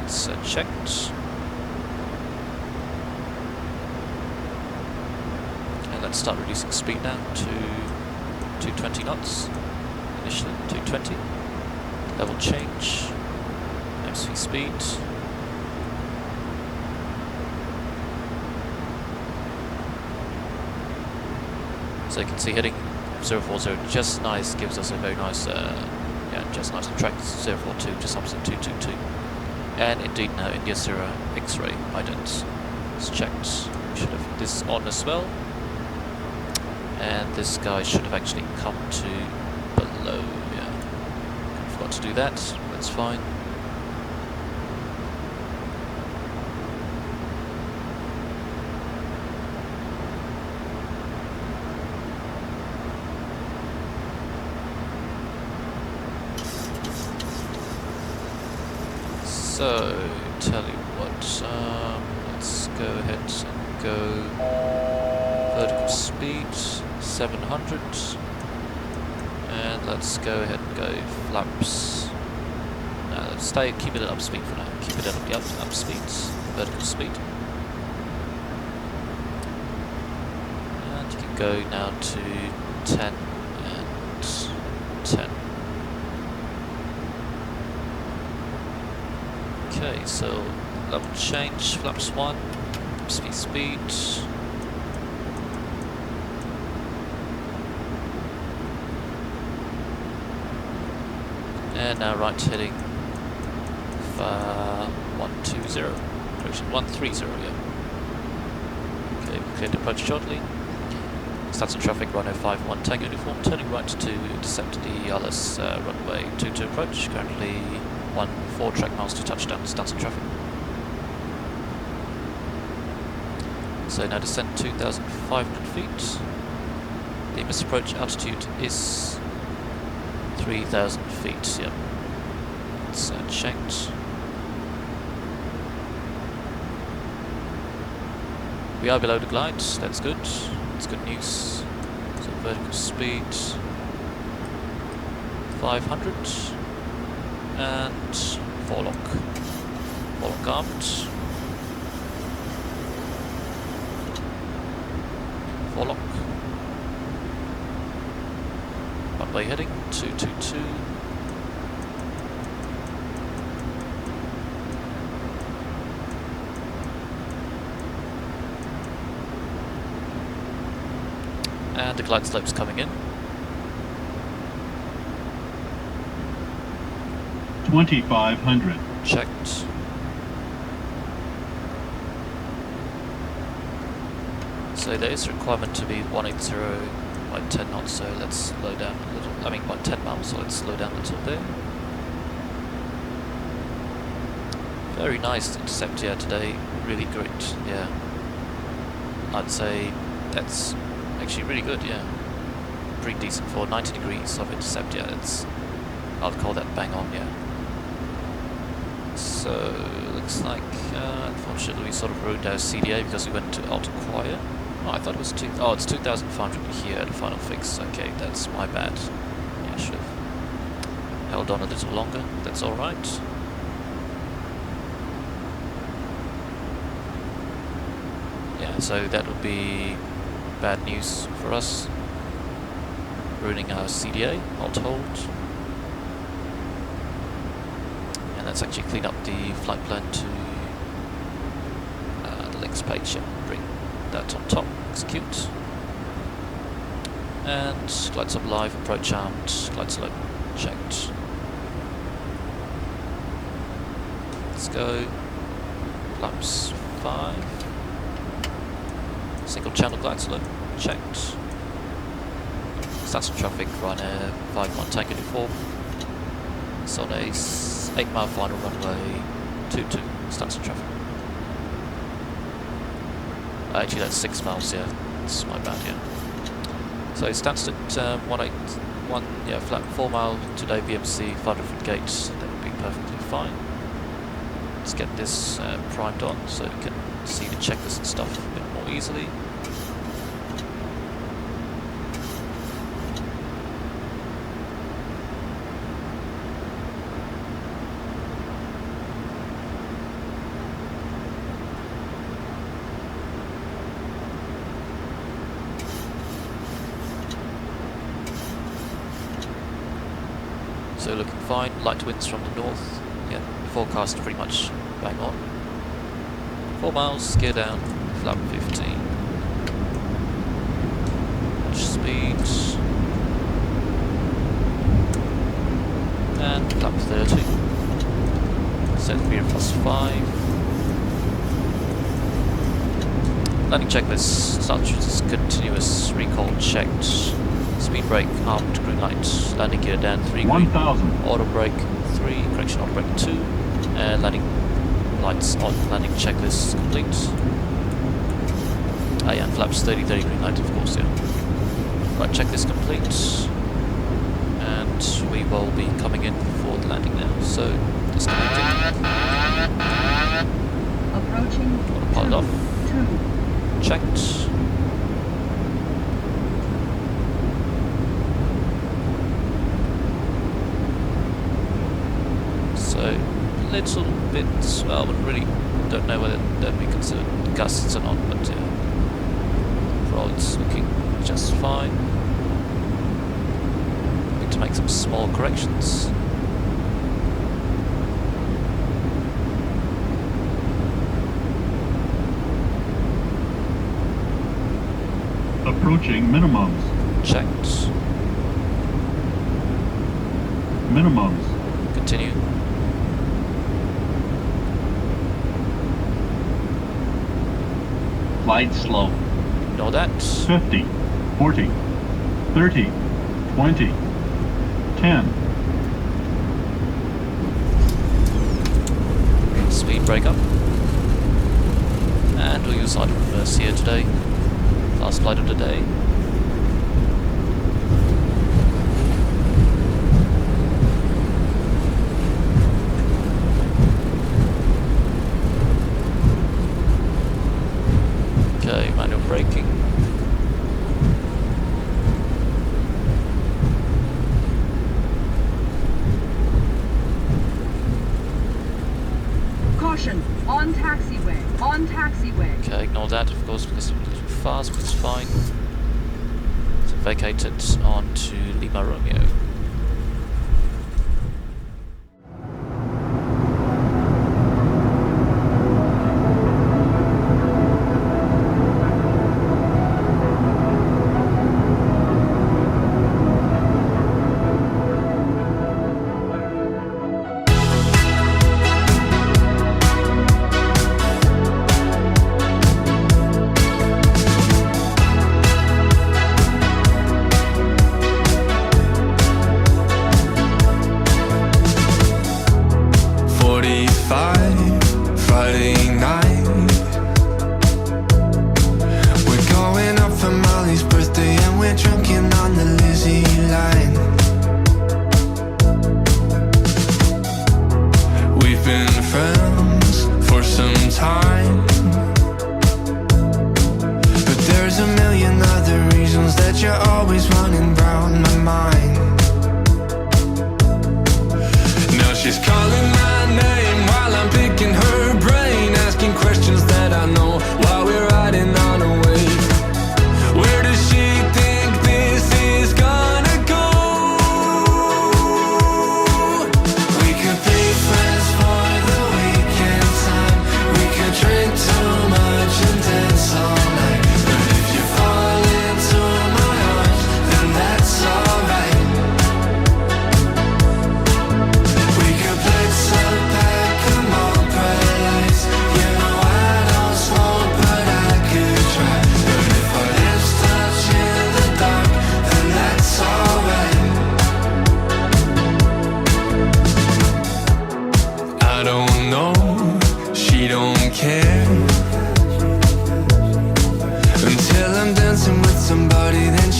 It's checked. And let's start reducing speed now to 220 knots. Initially 220. Level change. MSFS speed. So you can see heading 040 just nice, gives us a very nice, yeah, just nice to track 042, just opposite 222. And indeed now India Sierra X-ray ident. It's checked. We should have this on as well. And this guy should have actually come to below, yeah. Forgot to do that, that's fine. So, tell you what, let's go ahead and go vertical speed 700, and let's go ahead and go flaps. No, let's keep it at up speed for now. Keep it at the up speed, vertical speed. And you can go now to 10 and 10. Okay, so level change, flaps 1, speed. And now right heading 120, direction 130, yeah. Okay, we cleared the approach shortly. Starts in traffic, runway 51 Tango uniform, turning right to intercept the Alice runway 22 approach, currently 4 track miles to touchdown, starts in traffic. So now descend 2,500 feet. The missed approach altitude is 3,000 feet, yep. It's checked. We are below the glide, that's good. That's good news. So vertical speed 500 and forelock. Forelock armed. Forelock. Runway heading 222. And the glide slope's coming in. 2,500. Checked. So there is a requirement to be 180 by 10 knots, so let's slow down a little. I mean by 10 miles, so let's slow down a little there. Very nice intercept here today, really great, yeah. I'd say that's actually really good, yeah. Pretty decent for 90 degrees of intercept, yeah, I'll call that bang on, yeah. So, looks like, unfortunately we sort of ruined our CDA because we went to auto quiet. Oh, I thought it was it's 2,500 here at the final fix. Okay, that's my bad. Yeah, I should have held on a little longer. That's alright. Yeah, so that would be bad news for us. Ruining our CDA, alt hold. And let's actually clean up the flight plan to the links page. Yeah, bring that on top, execute. And glide slope live, approach armed, glide slope checked. Let's go. Flaps 5. Single channel glide slope checked. Stansted traffic, Ryanair 51 Tango 4. It's on a 8-mile final runway 22 Stansted traffic. Actually, that's 6 miles, yeah. That's my bad, yeah. So Stansted 181, yeah, flat 4 mile today, VMC, 5 different gates. That would be perfectly fine. Let's get this primed on so we can see the checklist and stuff a bit more easily. So looking fine, light winds from the north, yeah, forecast pretty much bang on. 4 miles, gear down, flap 15. Watch speed. And flap 30. Set gear +5. Landing checklist, starts with continuous recall checked. Speed brake, armed, green light, landing gear down 3, 1,000. auto brake 3, correction auto brake 2, and landing lights on, landing checklist complete. And flaps 30, green light of course, yeah. Right, checklist complete, and we will be coming in for the landing now, so disconnecting. Approaching. Autopilot off. 2. Checked. So, little bit, well, but really don't know whether that'd be considered gusts or not, but yeah, overall it's looking just fine. Need to make some small corrections. Approaching minimums. Checked. Minimums. Continue. Glide slope. Ignore that. 50, 40, 30, 20, 10. Speed brake up. And we'll use idle reverse here today. Last flight of the day. On taxiway. On taxiway. Okay, ignore that, of course, because it's a little fast, but it's fine. So vacated on to Lima Romeo.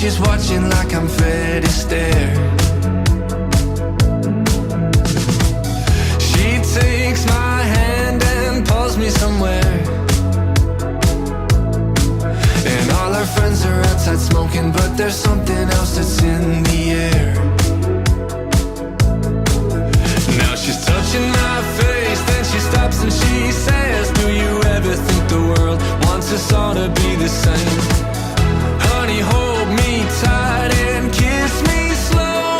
She's watching like I'm Fred Astaire. She takes my hand and pulls me somewhere, and all our friends are outside smoking, but there's something else that's in the air. Now she's touching my face, then she stops and she says, do you ever think the world wants us all to be the same? Honey, hold me tight and kiss me slow.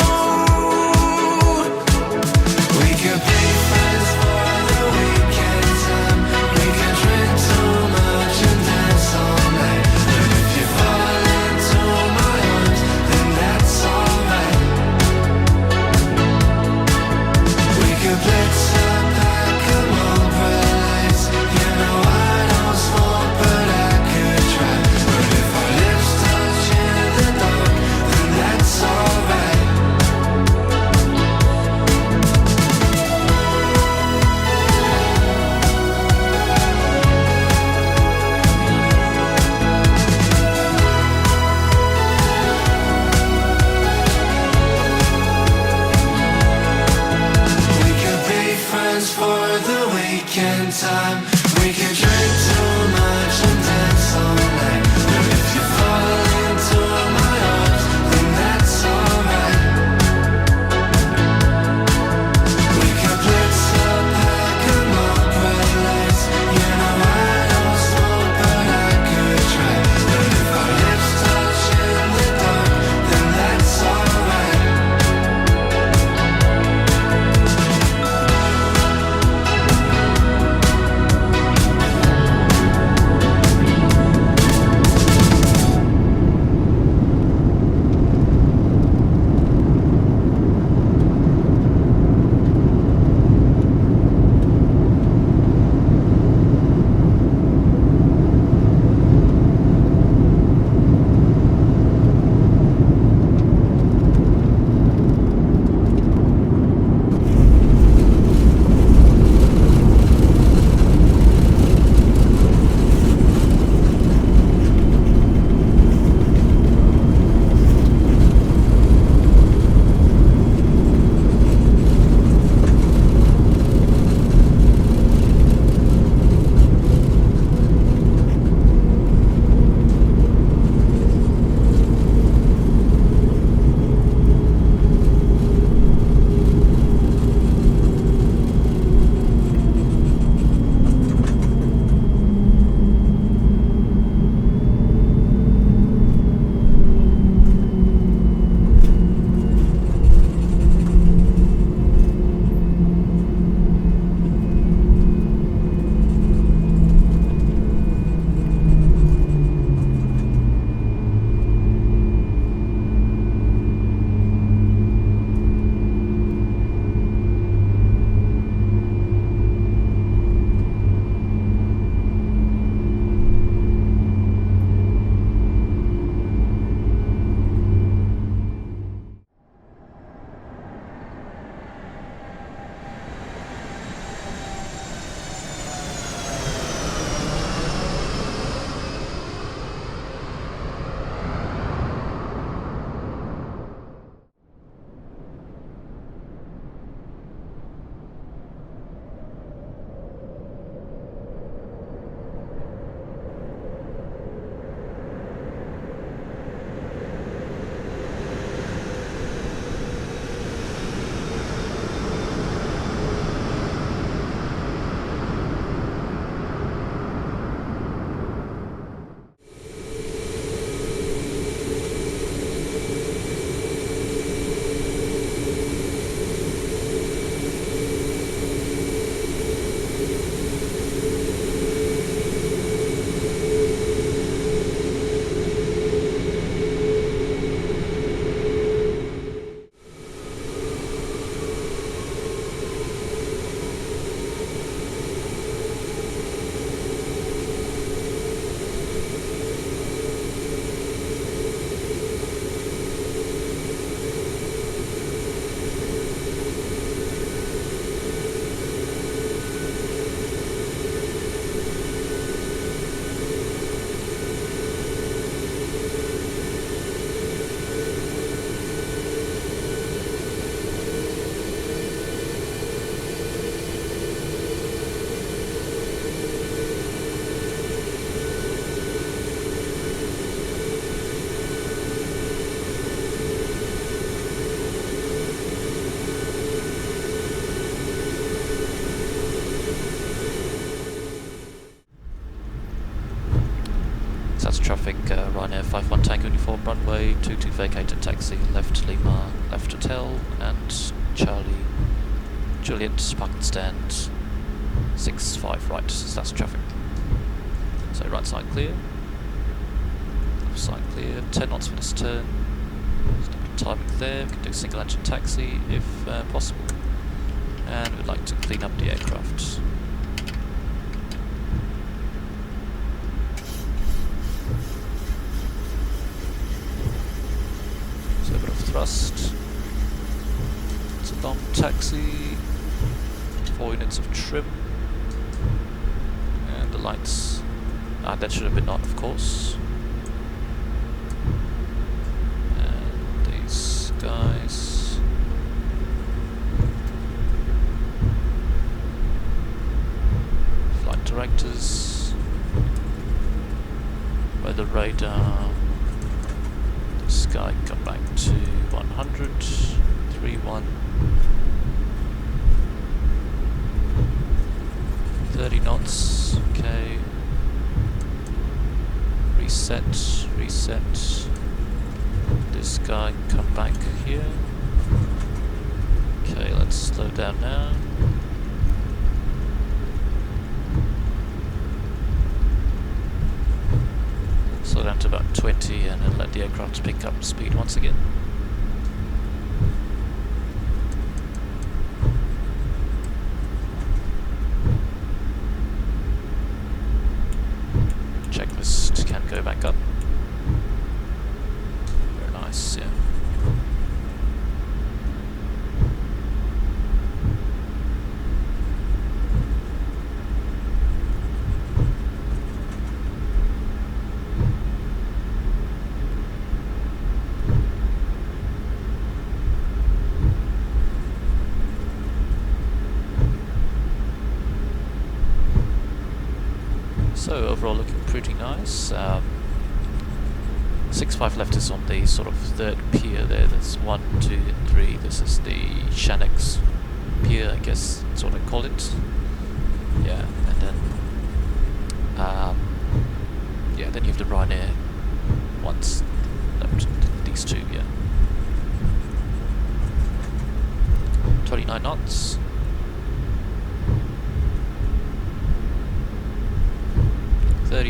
We could be friends for the weekend time. We could drink too much and dance all night. But if you fall into my arms, then that's alright. We could blitz a pack of Marlboro Lights. You know I don't smoke, but I could try. But if our lips touch in the dark, then that's alright. We could be friends for the weekend time. We could drink too much and dance all night. But if you fall into my arms, then that's alright. We could blitz a pack of Marlboro Lights. You know I don't smoke, but I could try. But if our lips touch in the dark, then that's alright. traffic, Ryanair 51 Tango Uniform, runway 22 vacated taxi, left Lima, left hotel, and Charlie, Juliet, parking stand, 65 right, so that's traffic. So right side clear, left side clear, 10 knots for this turn, timing there, we can do single engine taxi if possible, and we'd like to clean up the aircraft. So a bit of thrust, it's a long taxi, 4 units of trim, and the lights, that should have been on of course. Guys, flight directors, weather radar, the sky come back to 100, 31, 30 knots, okay, reset, this guy come back here. Okay, let's slow down now. Slow down to about 20 and then let the aircraft pick up speed once again. Checklist can go back up. Very nice, yeah. So overall looking pretty nice. 6-5 left is on the sort of third pier there. That's 1, 2 and 3. This is the Shanix pier, I guess that's what I call it. Yeah, and then yeah, then you have the Ryanair ones left, these two, yeah. 29 knots.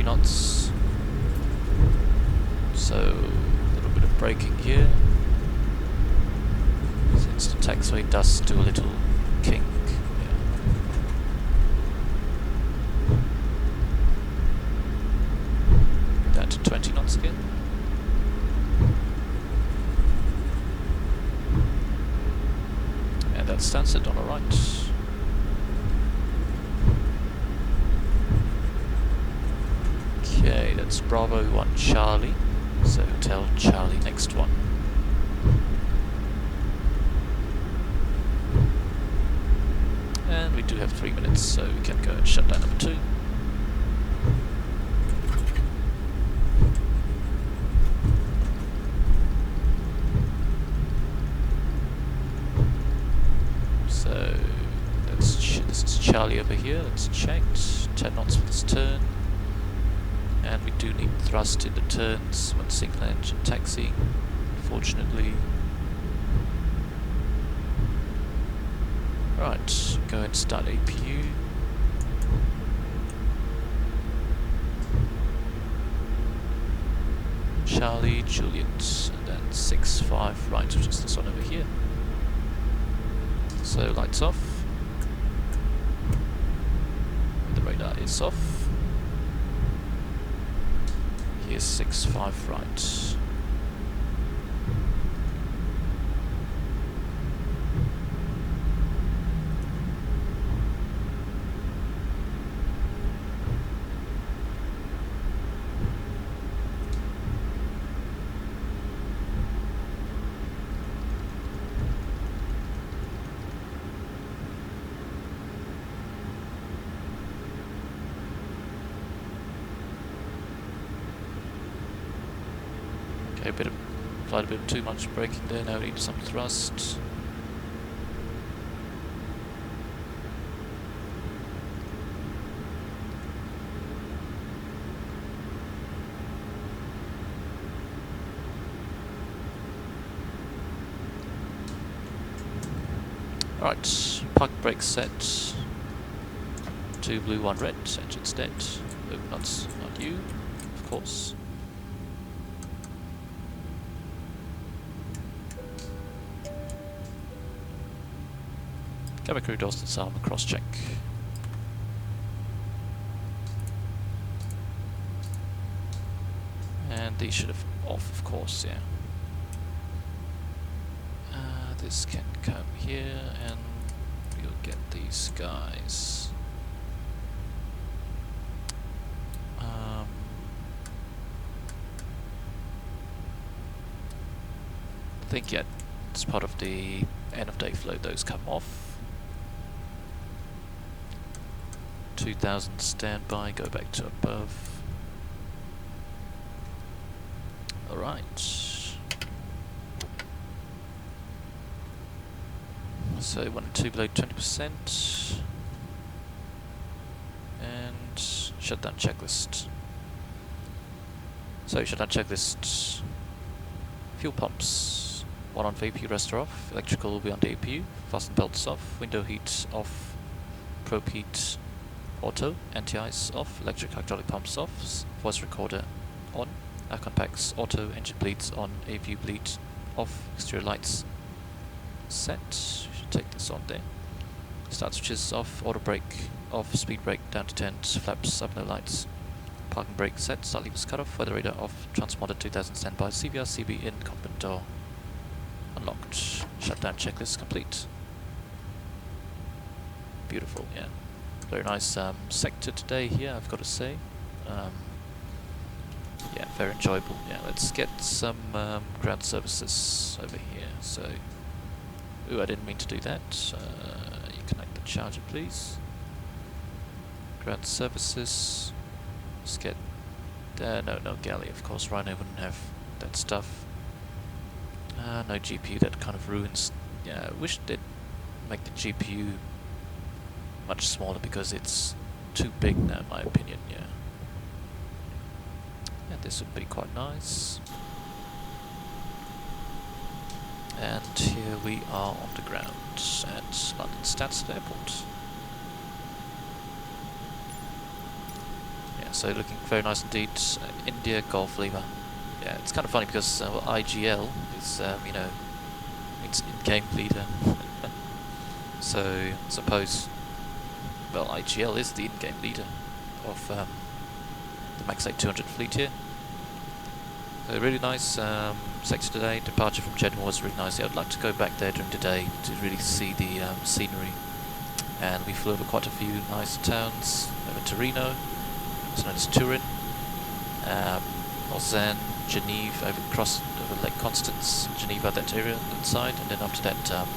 Knots, so a little bit of braking here, since the taxiway does do a little kink, yeah. Down to 20 knots again. And that's Stansted on the right. Okay, that's Bravo 1 Charlie, so Hotel Charlie next one. And we do have 3 minutes, so we can go and shutdown number 2. So that's this is Charlie over here, that's checked, 10 knots for this turn. And we do need thrust in the turns when single engine taxiing, unfortunately. Right, go and start APU. Charlie, Juliet, and then 6-5 right, which is this one over here. So lights off. The radar is off. Here's 6-5 right. Applied a bit too much braking there, now we need some thrust. Right, park brake set. 2 blue, 1 red, engine's dead. Oh, not you, of course. Cabin crew doors disarm, cross check. And these should have off, of course, yeah. This can come here and we'll get these guys. I think, yeah, it's part of the end of day flow, those come off. 2000 standby, go back to above. Alright. So 1 and 2 below 20%. And shutdown checklist. So shutdown checklist. Fuel pumps. 1 on VPU, rest are off. Electrical will be on the APU. Fasten belts off. Window heat off. Probe heat auto. Anti-ice off. Electric hydraulic pumps off. Voice recorder on. Aircon packs auto. Engine bleeds on. APU bleed off. Exterior lights set. Take this on there. Start switches off. Auto brake off. Speed brake down to 10. Flaps up, no lights. Parking brake set. Start levers cut off. Weather radar off. Transponder 2000 standby. CVR CB in. Cockpit door unlocked. Shutdown checklist complete. Beautiful, yeah. Very nice sector today here, I've got to say. Yeah, very enjoyable. Yeah, let's get some ground services over here. So, ooh, I didn't mean to do that. You connect the charger, please. Ground services. Let's get. No galley, of course. Ryanair wouldn't have that stuff. No GPU, that kind of ruins. Yeah, I wish they'd make the GPU much smaller because it's too big now, in my opinion. Yeah. Yeah, this would be quite nice. And here we are on the ground at London Stansted Airport. Yeah, so looking very nice indeed. India Golf Lima. Yeah, it's kind of funny because well, IGL is, you know, it's in-game leader. So I suppose, well, IGL is the in-game leader of the Max 8 200 fleet here. So really nice sector today. Departure from Genoa was really nice. Yeah, I'd like to go back there during the day to really see the scenery. And we flew over quite a few nice towns. Over Torino, also known as Turin, Lausanne, Geneva, over Lake Constance, Geneva, that area, that side, and then after that,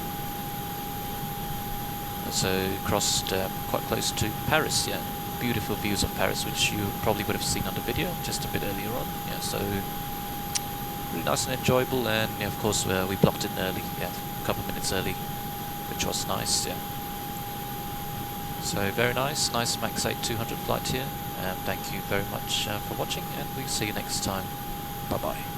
also crossed quite close to Paris. Yeah, beautiful views of Paris, which you probably would have seen on the video just a bit earlier on. Yeah, so really nice and enjoyable, and yeah, of course we blocked in early, yeah, a couple of minutes early, which was nice. Yeah. So very nice Max 8 200 flight here. Thank you very much for watching, and we'll see you next time. Bye bye.